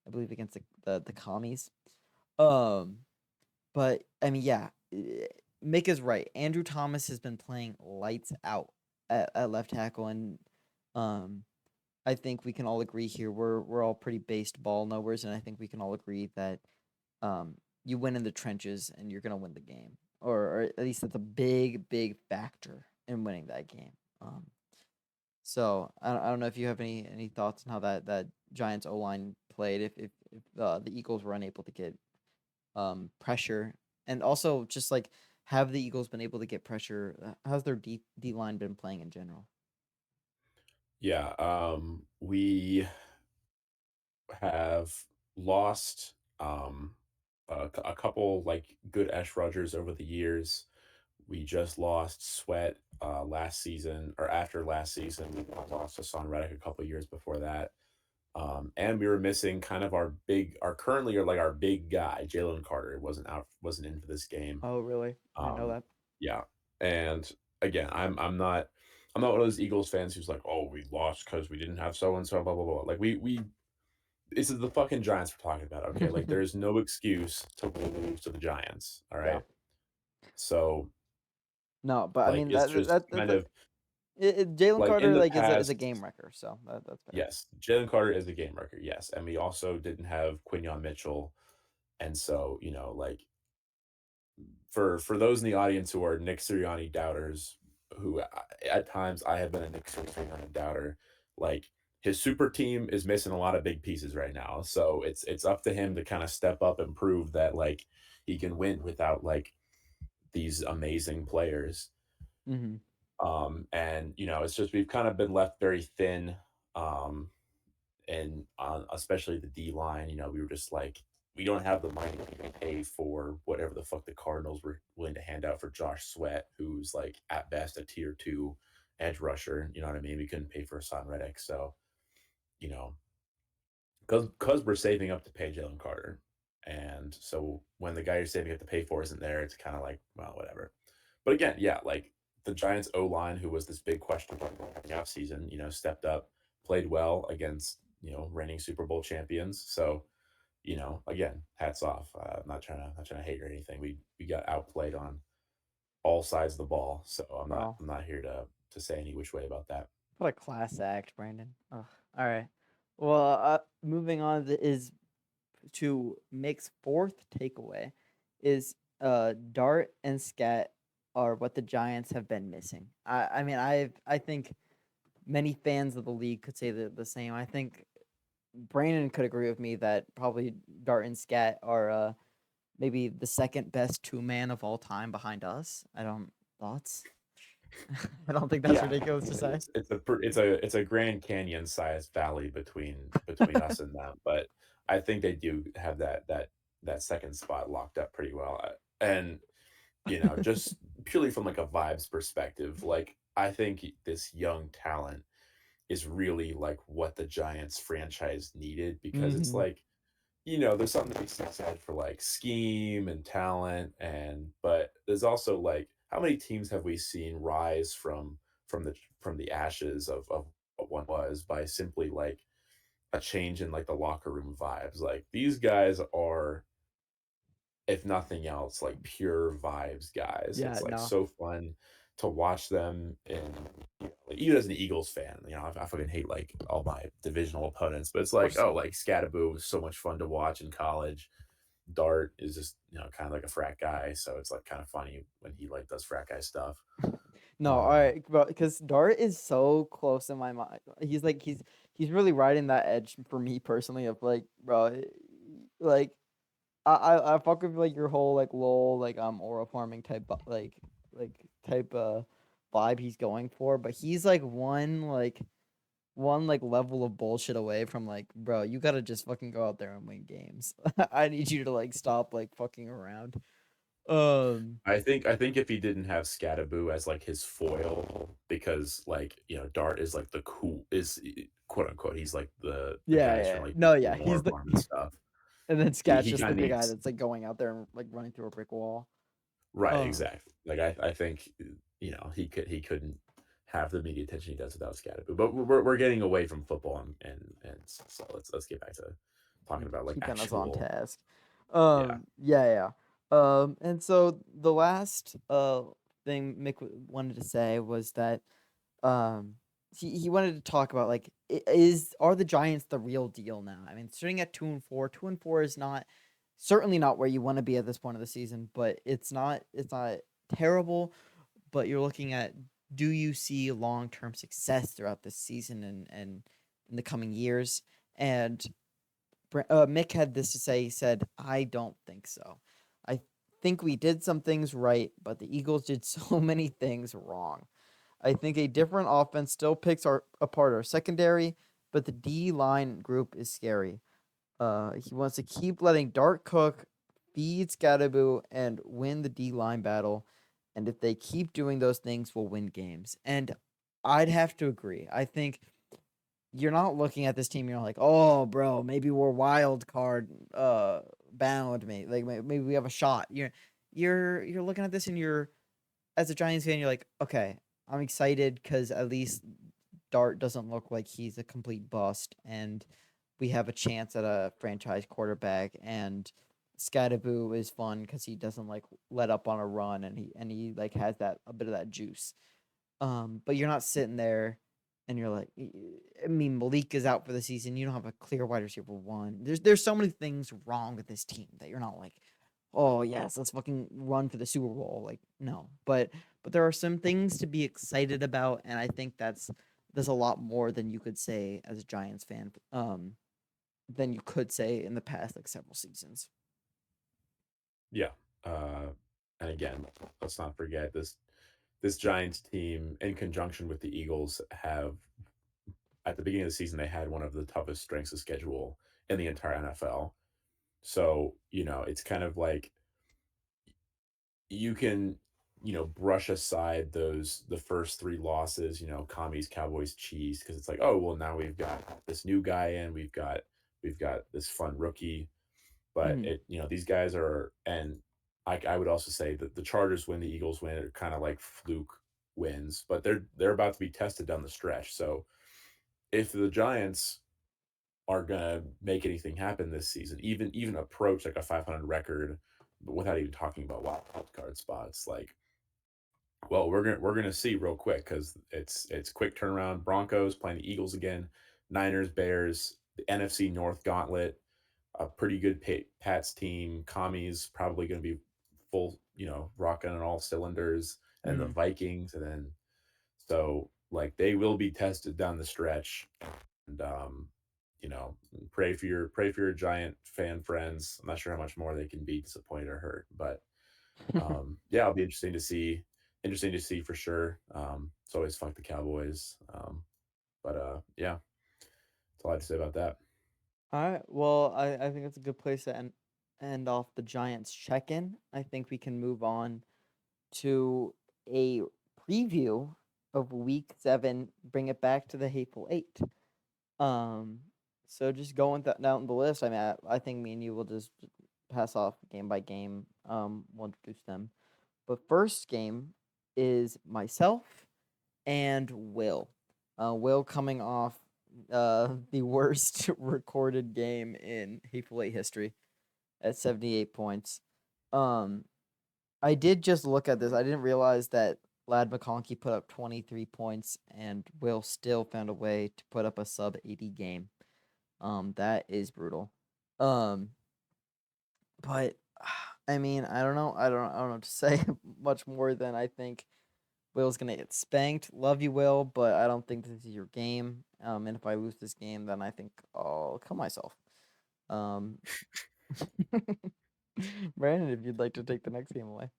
I believe against the commies. Um, but I mean, yeah, Mick is right. Andrew Thomas has been playing lights out at left tackle, and um, I think we can all agree here. We're all pretty based ball knowers, and I think we can all agree that um, you win in the trenches and you're gonna win the game, or at least that's a big factor in winning that game. So I don't know if you have any thoughts on how that Giants O line played. If the Eagles were unable to get pressure, and also just like have the Eagles been able to get pressure? How's their D line been playing in general? Yeah, we have lost a couple like good edge rushers over the years. We just lost Sweat last season or after last season. We lost Hassan Reddick a couple years before that. And we were missing kind of our currently or like our big guy, Jalen Carter, wasn't in for this game. Oh, really? I didn't know Um, that. yeah, and again, I'm not one of those Eagles fans who's like, oh, we lost because we didn't have so and so, blah blah blah. Like we this is the fucking Giants we're talking about, okay? Like there is no excuse to lose to the Giants, all Yeah. right? So No, but I like mean it's just kind of Jalen like in Carter the like is a past. game wrecker, so that's fair. Yes, Jalen Carter is a game wrecker, yes, and we also didn't have Quinyon Mitchell, and so like for those in the audience who are Nick Sirianni doubters, who at times I have been a Nick Sirianni doubter, like his super team is missing a lot of big pieces right now. So it's up to him to kind of step up and prove that like he can win without like these amazing players. Mm-hmm. And it's just we've kind of been left very thin. Um, and especially the D line, we were just like, we don't have the money to pay for whatever the fuck the Cardinals were willing to hand out for Josh Sweat, who's like at best a tier two edge rusher. You know what I mean? We couldn't pay for Hassan Reddick, so you know, because we're saving up to pay Jalen Carter, and so when the guy you're saving up to pay for isn't there, it's kind of like, well, whatever. But again, yeah, like the Giants O line, who was this big question mark in the offseason, stepped up, played well against reigning Super Bowl champions. So again, hats off. I'm not trying to hate or anything. We got outplayed on all sides of the ball. So I'm not Wow. I'm not here to say any which way about that. What a class act, Brandon. Ugh. All right. Well, moving on is to Mick's fourth takeaway is Dart and Scat are what the Giants have been missing. I mean I think many fans of the league could say the same. I think Brandon could agree with me that probably Dart and Scat are maybe the second best two man of all time behind us. I don't thoughts. I don't think that's Yeah, ridiculous to say. it's a Grand Canyon sized valley between us and them, but I think they do have that second spot locked up pretty well. And just purely from like a vibes perspective, like I think this young talent is really like what the Giants franchise needed because it's Mm-hmm. like there's something to be said for like scheme and talent, but there's also like how many teams have we seen rise from the ashes of what one was by simply like a change in like the locker room vibes. Like these guys are, if nothing else, like pure vibes guys. Yeah, It's like no. so fun to watch them, and like, even as an Eagles fan, I fucking hate like all my divisional opponents, but it's Of like, course. oh, like Scatterboo was so much fun to watch in college. Dart is just kind of like a frat guy, so it's like kind of funny when he like does frat guy stuff. No, all Um, right, bro, because Dart is so close in my mind. He's really riding that edge for me personally of like, bro, like I fuck with like your whole like lol like aura farming type like type vibe he's going for, but he's like one level of bullshit away from like, bro, you gotta just fucking go out there and win games. I need you to like stop like fucking around. Um, I think if he didn't have Scatterboo as like his foil, because like Dart is like the cool is quote unquote, he's like the yeah, guys yeah, from like the no, yeah, cool war he's the farm and stuff. and then He Scat's he just kind like of the guy needs. that's like going out there and like running through a brick wall. Right, Um, exactly. Like I think he couldn't have the media attention he does without Scatterboo. But we're getting away from football, and so let's get back talking about like keeping us on actual. task. Yeah. Yeah. And so the last thing Mick wanted to say was that um he wanted to talk about like are the Giants the real deal now? I mean, sitting at 2-4, 2-4 is not certainly not where you want to be at this point of the season, but it's not terrible. But you're looking at, do you see long term success throughout this season and in the coming years? And Mick had this to say. He said, "I don't think so. I think we did some things right, but the Eagles did so many things wrong. I think a different offense still picks apart our secondary, but the D line group is scary. He wants to keep letting Dart cook, feed Scatterboo, and win the D line battle. And if they keep doing those things, we'll win games." And I'd have to agree. I think you're not looking at this team. You're like, oh, bro, maybe we're wild card bound. Maybe we have a shot. You're looking at this and you're, as a Giants fan, you're like, okay, I'm excited because at least Dart doesn't look like he's a complete bust, and we have a chance at a franchise quarterback. And Scatterboo is fun because he doesn't like let up on a run, and he like has that a bit of that juice. But you're not sitting there and you're like, I mean, Malik is out for the season. You don't have a clear wide receiver one. There's so many things wrong with this team that you're not like, oh yes, let's fucking run for the Super Bowl. Like, no. But there are some things to be excited about, and I think there's a lot more than you could say as a Giants fan, than you could say in the past like several seasons. Yeah. Uh, and again, let's not forget this Giants team, in conjunction with the Eagles, have at the beginning of the season they had one of the toughest strengths of schedule in the entire NFL. So it's kind of like you can brush aside the first three losses, commies, Cowboys, Chiefs, because it's like, oh well, now we've got this new guy in, we've got this fun rookie. But Mm-hmm. these guys are, and I would also say that the Chargers win, the Eagles win, are kind of like fluke wins, but they're about to be tested down the stretch. So if the Giants are gonna make anything happen this season, even approach like a 500 record, without even talking about wild card spots, like, well, we're gonna see real quick, because it's quick turnaround. Broncos playing the Eagles again, Niners, Bears, the NFC North gauntlet, a pretty good Pats team. Commies probably going to be full, rocking on all cylinders, and the Mm-hmm. Vikings, and then so like they will be tested down the stretch. And you know, pray for your Giant fan friends. I'm not sure how much more they can be disappointed or hurt, but yeah, it'll be interesting to see for sure. It's always fuck the Cowboys. But yeah, that's all I have to say about that. All right. Well, I think that's a good place to end off the Giants check-in. I think we can move on to a preview of Week 7. Bring it back to the Hateful Eight. Um, so just going down the list. I mean, I think me and you will just pass off game by game. We'll introduce them. But first game is myself and Will. Will coming off the worst recorded game in Hateful Eight history at 78 points. Um, I did just look at this. I didn't realize that Lad McConkey put up 23 points and Will still found a way to put up a sub 80 game. That is brutal. Um, but I mean, I don't know. I don't know what to say much more than I think Will's gonna get spanked. Love you, Will, but I don't think this is your game. And if I lose this game, then I think I'll kill myself. Um, Brandon, if you'd like to take the next game away.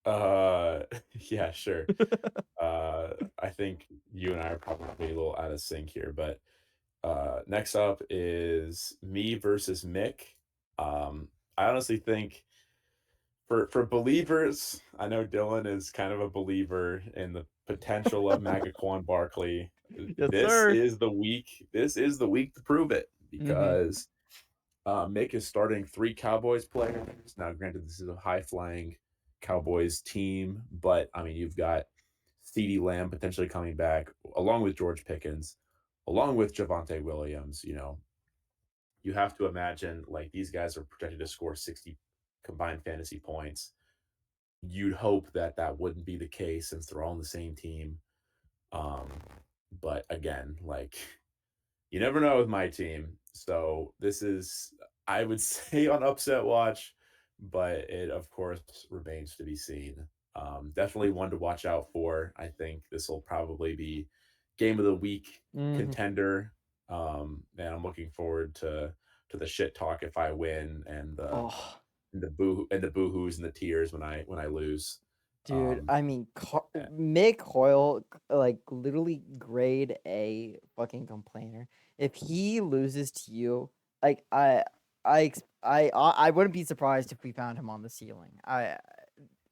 Uh, yeah, sure. I think you and I are probably a little out of sync here, but next up is me versus Mick. I honestly think for believers, I know Dylan is kind of a believer in the potential of Magaquan Barkley. Yes, This sir. is the week. This is the week to prove it, Mm-hmm. because Mick is starting three Cowboys players. Now, granted, this is a high flying Cowboys team, but I mean, you've got CeeDee Lamb potentially coming back, along with George Pickens, along with Javante Williams. you have to imagine like these guys are projected to score 60 combined fantasy points. You'd hope that that wouldn't be the case since they're all on the same team. Um, but again, like you never know with my team. So this is, I would say, on upset watch, but it of course remains to be seen. Definitely one to watch out for. I think this will probably be game of the week Mm-hmm. contender. And I'm looking forward to the shit talk if I win Oh, and the boo-hoos and the tears when I lose. dude. Um, I mean, eh, Mick Hoyle, like literally grade A fucking complainer. If he loses to you, like I wouldn't be surprised if we found him on the ceiling.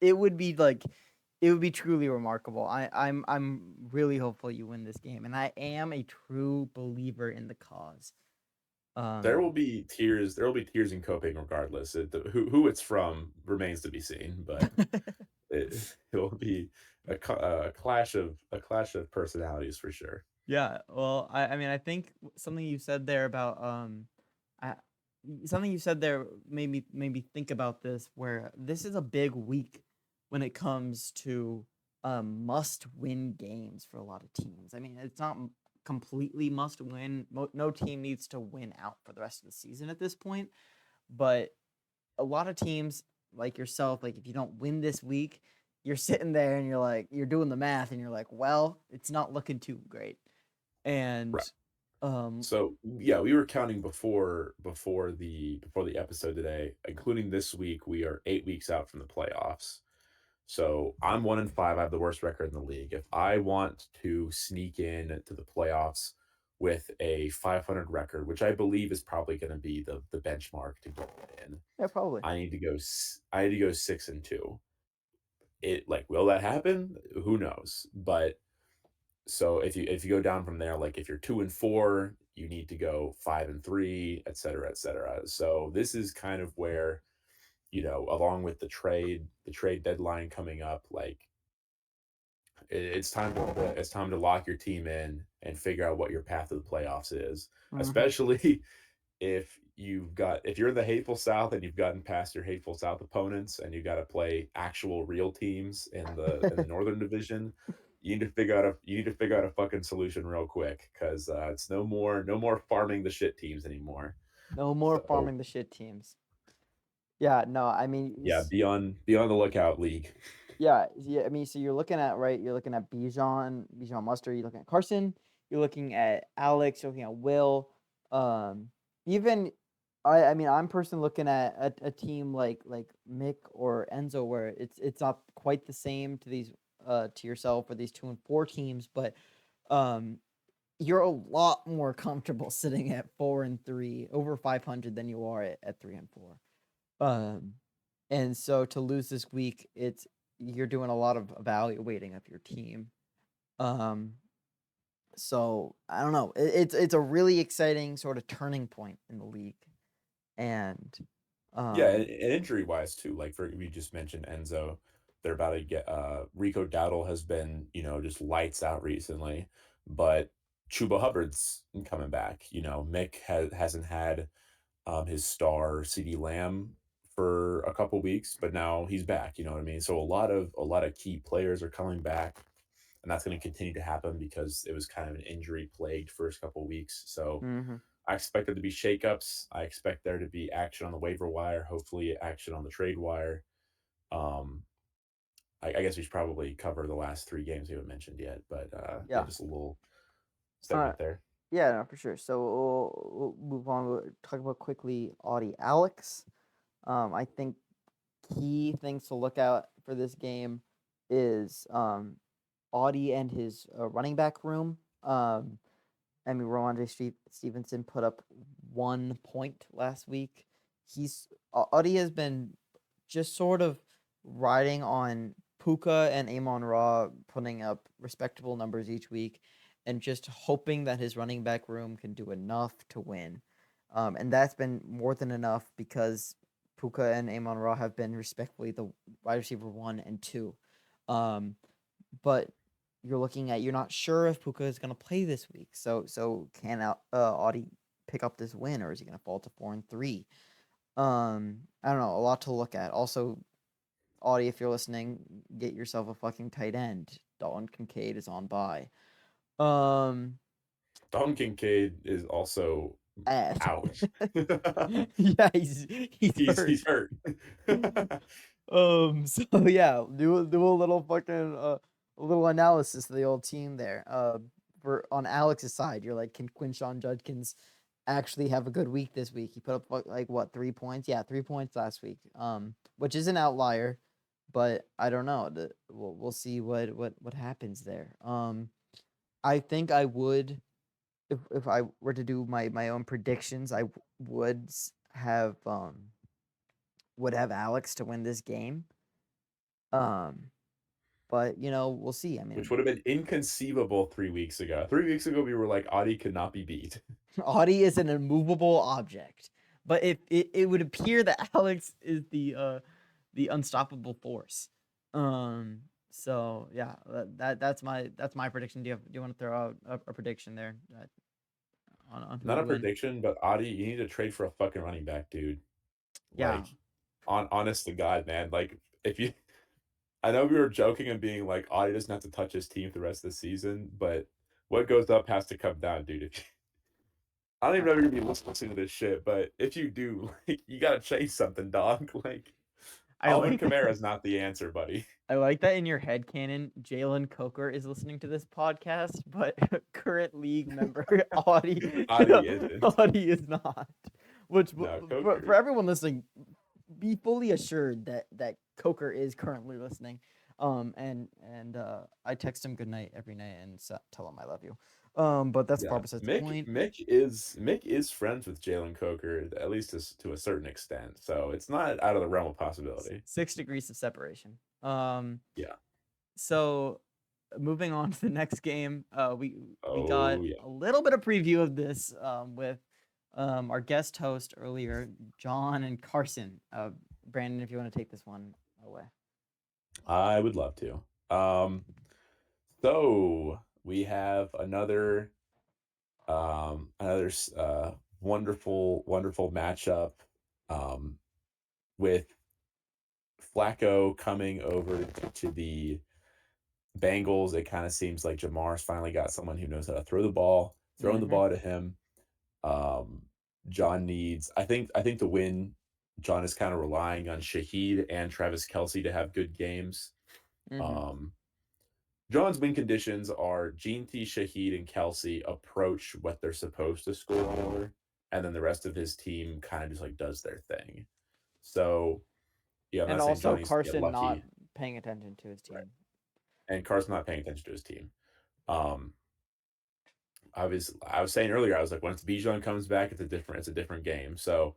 It would be like, it would be truly remarkable. I'm really hopeful you win this game, and I am a true believer in the cause. there Um, will be tears. There will be tears in coping regardless. Who it's from remains to be seen, but it will be a clash of personalities for sure. Yeah, well, I mean, I think something you said there about I, something you said there made me think about this, where this is a big week when it comes to must win games for a lot of teams. I mean, it's not completely must win. No team needs to win out for the rest of the season at this point, but a lot of teams like yourself, like if you don't win this week, you're sitting there and you're like, you're doing the math and you're like, well, it's not looking too great. And Right. um So yeah, we were counting before the episode today, including this week. We are 8 weeks out from the playoffs. So I'm 1-5. I have the worst record in the league. If I want to sneak in to the playoffs with a 500 record, which I believe is probably going to be the benchmark to get in, yeah, probably. I need to go 6-2. It like will that happen? Who knows? But so if you go down from there, like if you're 2-4, you need to go 5-3, et cetera, et cetera. So this is kind of where, along with the trade deadline coming up, like it's time to lock your team in and figure out what your path to the playoffs is, Hmm. especially if you're in the hateful South and you've gotten past your hateful South opponents and you got to play actual real teams in the Northern Division. You need to figure out a fucking solution real quick because it's no more farming the shit teams anymore. No more So farming the shit teams. Yeah, no, I mean, yeah, be on the lookout, league. yeah, I mean, so you're looking at, right, you're looking at Bijan Mustard, you're looking at Carson, you're looking at Alex, you're looking at Will, um, even I mean, I'm personally looking at a team like Mick or Enzo, where it's not quite the same to these to yourself or these 2-4 teams, but um you're a lot more comfortable sitting at 4-3 over 500 than you are at 3-4. Um, and so to lose this week, you're doing a lot of evaluating of your team. Um, so I don't know. It's a really exciting sort of turning point in the league, and Yeah, um, and injury wise too. Like for we just mentioned Enzo, they're about to get Rico Dowdle has been, just lights out recently, but Chuba Hubbard's coming back. Mick hasn't had his star CD Lamb for a couple weeks, but now he's back, you know what I mean? So a lot of key players are coming back, and that's going to continue to happen because it was kind of an injury plagued first couple weeks. So mhm. I expect there to be shakeups. I expect there to be action on the waiver wire, hopefully action on the trade wire. Um, I guess we should probably cover the last three games we haven't mentioned yet, but yeah, Yeah. just a little All right. segment there. Yeah, no, for sure. So we'll move on. We'll talk about quickly Audie Alex. I think key things to look out for this game is Audie and his running back room. I mean, Stevenson put up 1 point last week. Audie has been just sort of riding on Puka and Amon Ra putting up respectable numbers each week, and just hoping that his running back room can do enough to win. And that's been more than enough because Puka and Amon Ra have been respectfully the wide receiver 1 and 2. Um, but you're not sure if Puka is going to play this week. So can Audie pick up this win, or is he going to fall to 4-3? I don't know. A lot to look at. Also, Audie, if you're listening, get yourself a fucking tight end. Dalton Kincaid is on bye. Dalton Kincaid is also Ass. out. Yeah, he's hurt. He's hurt. So yeah, do a little fucking a little analysis of the old team there. For on Alex's side, you're like, can Quinshawn Judkins actually have a good week this week? He put up like what, 3 points? Yeah, 3 points last week. Which is an outlier, but I don't know. We'll see what happens there. I think I would, if I were to do my own predictions, I would have Alex to win this game. But we'll see. I mean, Which would have been inconceivable 3 weeks ago. 3 weeks ago, we were like, Audie could not be beat. Audie is an immovable object, but it would appear that Alex is the unstoppable force. So yeah, that's my prediction. Do you want to throw out a prediction there? On who Not a would win? prediction, but Audie, you need to trade for a fucking running back, dude. Yeah. Like, honest to God, man. Like, if you, I know we were joking and being like, Audie doesn't have to touch his team for the rest of the season, but what goes up has to come down, dude. I don't even know if you're gonna be listening to this shit, but if you do, like, you gotta chase something, dog. Like, Alvin Kamara's not the answer, buddy. I like that in your headcanon, Jalen Coker is listening to this podcast, but current league member Audie isn't. Audie is not. Which No, for everyone listening, be fully assured that Coker is currently listening. And I text him good night every night and tell him I love you. But that's Barbara's point. Mick is friends with Jalen Coker, at least to a certain extent. So it's not out of the realm of possibility. 6 degrees of separation. Yeah. So moving on to the next game, we got yeah. a little bit of preview of this with our guest host earlier, John and Carson. Brandon, if you want to take this one away. I would love to. So we have another wonderful matchup with Flacco coming over to the Bengals. It kind of seems like Jamar's finally got someone who knows how to throw the ball, throwing the ball to him. John needs, I think to win, John is kind of relying on Shaheed and Travis Kelce to have good games. John's win conditions are Gene T, Shaheed, and Kelce approach what they're supposed to score for, and then the rest of his team kind of just like does their thing. So, yeah, and also Carson not paying attention to his team, right. And Carson not paying attention to his team. I was saying earlier, I was like, once Bijan comes back, it's a different game. So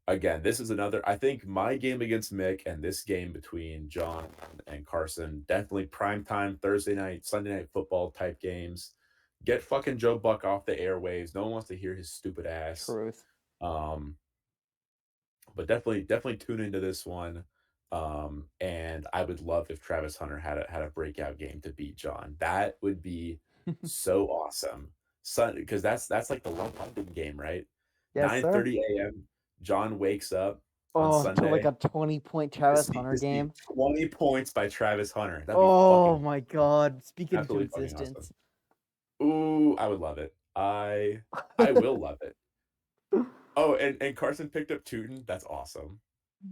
again, this is another, I think my game against Mick and this game between John and Carson, definitely primetime Thursday night, Sunday night football type games. Get fucking Joe Buck off the airwaves. No one wants to hear his stupid ass. Truth. But definitely tune into this one. And I would love if Travis Hunter had a breakout game to beat John. That would be so awesome. Because that's like the London game, right? Yes, 9:30 a.m. John wakes up on Sunday. To like a 20-point Travis Hunter game. 20 points by Travis Hunter. Oh my God! Speaking of consistent, awesome. Ooh, I would love it. I will love it. Oh, and Carson picked up Tootin. That's awesome.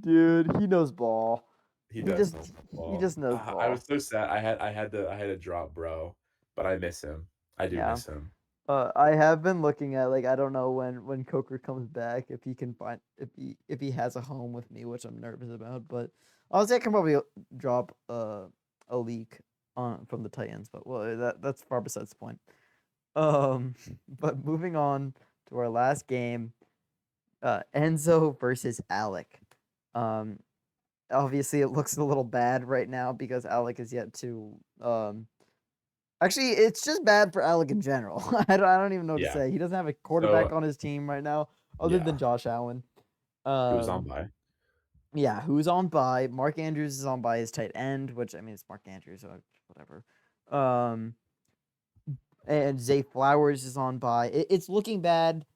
Dude, he knows ball. He just knows ball. I was so sad. I had to drop bro, but I miss him. I do miss him. I have been looking at, like, I don't know when Coker comes back, if he can find, if he has a home with me, which I'm nervous about. But honestly, I can probably drop a leak from the Titans. But well, that's far besides the point. But moving on to our last game, Enzo versus Alec. Obviously, it looks a little bad right now because Alec is yet to Actually, it's just bad for Alec in general. I don't even know what to say. He doesn't have a quarterback on his team right now, other than Josh Allen. Who's on bye? Yeah, who's on bye? Mark Andrews is on bye, his tight end, which, I mean, it's Mark Andrews, so whatever. And Zay Flowers is on bye. It's looking bad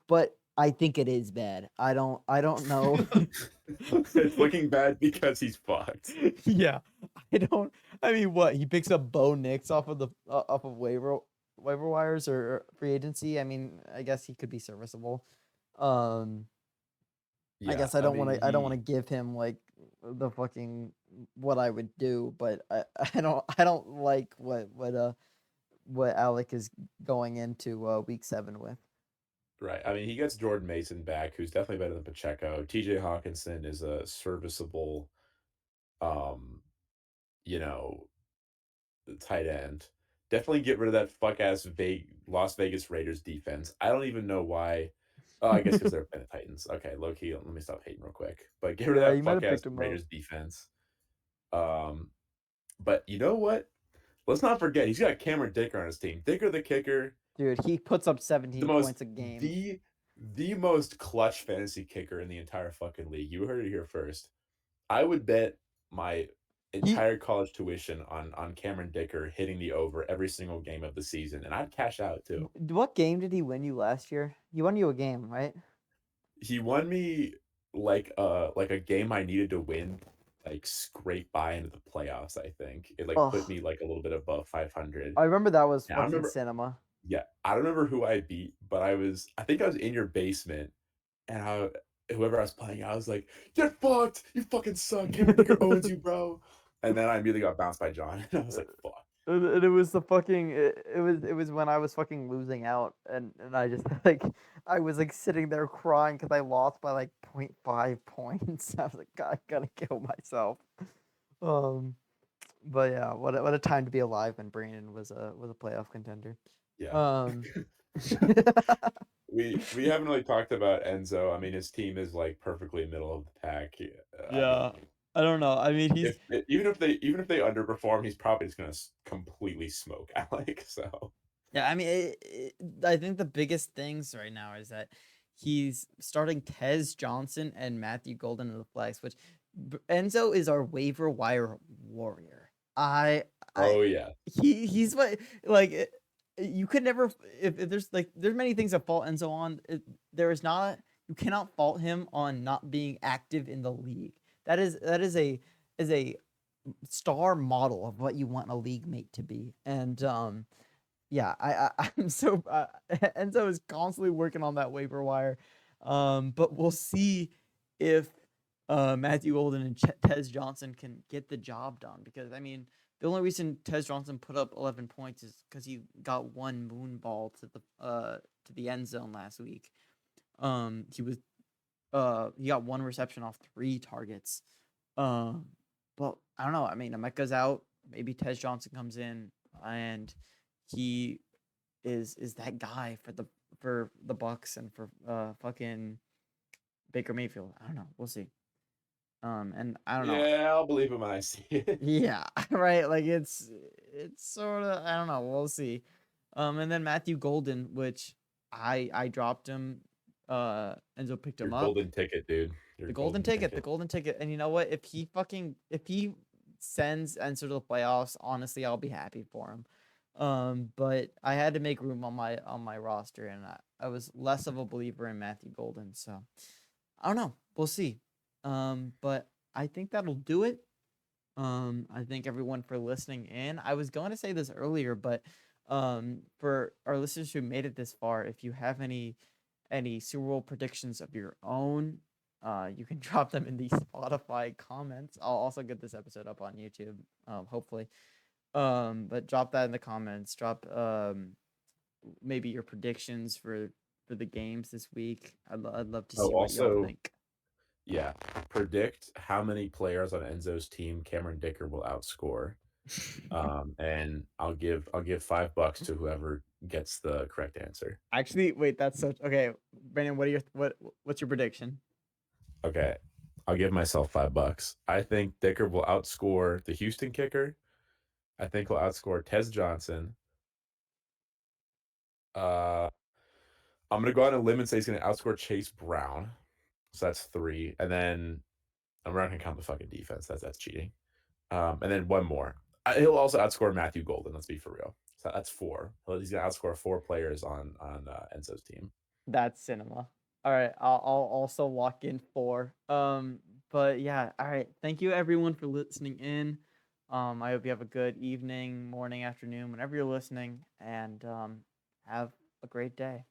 but I think it is bad. I don't know. It's looking bad because he's fucked. Yeah, I mean, what he picks up Bo Nix off of waiver wires or free agency. I mean, I guess he could be serviceable. Um, I Yeah, guess I don't want to give him like the fucking what I would do, but I don't like what Alec is going into week 7 with. Right. I mean, he gets Jordan Mason back, who's definitely better than Pacheco. TJ Hawkinson is a serviceable, um, you know, tight end. Definitely get rid of that fuck ass Las Vegas Raiders defense. I don't even know why. Oh, I guess because they're the Titans. Okay, low key. Let me stop hating real quick. But get rid of Yeah, that you might fuck have ass picked him up. Raiders defense. But you know what? Let's not forget he's got Cameron Dicker on his team. Dicker the kicker, Dude, he puts up the 17 most points a game. the most clutch fantasy kicker in the entire fucking league. You heard it here first. I would bet my entire college tuition on Cameron Dicker hitting the over every single game of the season, and I'd cash out too. What game did he win you last year? He won you a game, right? He won me like a game I needed to win, like scrape by into the playoffs. I think it like put Oh, me like a little bit above 500. I remember that was And I fucking remember, cinema. yeah, I don't remember who I beat, but I think I was in your basement, and whoever I was playing, I was like, "Get fucked! You fucking suck! Cameron Dicker owns you, bro." And then I immediately got bounced by John, and I was like, "Fuck." And it was the fucking it was when I was fucking losing out and I just like I was like sitting there crying because I lost by like 0.5 points. I was like, God, I gotta kill myself. Um, but yeah, what a time to be alive when Brandon was a playoff contender. Yeah. Um, We haven't really talked about Enzo. I mean, his team is like perfectly middle of the pack. I yeah, mean, I don't know. I mean, he's even if they underperform, he's probably just gonna completely smoke Alec. So yeah. I mean, I think the biggest things right now is that he's starting Tez Johnson and Matthew Golden in the flex, which Enzo is our waiver wire warrior. I oh yeah, he's what like you could never if there's like there's many things that fault Enzo on. There is not you cannot fault him on not being active in the league. That is a star model of what you want a league mate to be. And yeah, I'm so Enzo is constantly working on that waiver wire. But we'll see if Matthew Golden and Tez Johnson can get the job done because I mean the only reason Tez Johnson put up 11 points is because he got one moon ball to the end zone last week. He got one reception off 3 targets. Um, but I don't know. I mean, Emeka's out. Maybe Tez Johnson comes in and he is that guy for the Bucks and for fucking Baker Mayfield. I don't know. We'll see. And I don't know. yeah. I'll believe him when I see it. Yeah, right. Like it's sort of I don't know. We'll see. And then Matthew Golden, which I dropped him. Enzo picked Your him up. golden ticket, dude. Your The golden ticket, the golden ticket. And you know what? If he sends Enzo to the playoffs, honestly, I'll be happy for him. But I had to make room on my roster, and I was less of a believer in Matthew Golden. So I don't know. We'll see. But I think that'll do it. I thank everyone for listening in. I was going to say this earlier, but for our listeners who made it this far, if you have any Super Bowl predictions of your own, you can drop them in the Spotify comments. I'll also get this episode up on YouTube, hopefully. But drop that in the comments. Drop maybe your predictions for the games this week. I'd love to see what y'all think. Yeah, predict how many players on Enzo's team Cameron Dicker will outscore. And I'll give $5 to whoever gets the correct answer. Actually, wait, that's such okay. Brandon, what's your prediction? Okay, I'll give myself $5. I think Dicker will outscore the Houston kicker. I think he'll outscore Tez Johnson. I'm gonna go out on a limb and say he's gonna outscore Chase Brown. So that's 3, and then I'm not gonna count the fucking defense. That's cheating. And then one more. He'll also outscore Matthew Golden. Let's be for real. So that's 4. He's gonna outscore 4 players on Enzo's team. That's cinema. All right, I'll also lock in 4. But yeah, all right. Thank you everyone for listening in. I hope you have a good evening, morning, afternoon, whenever you're listening, and have a great day.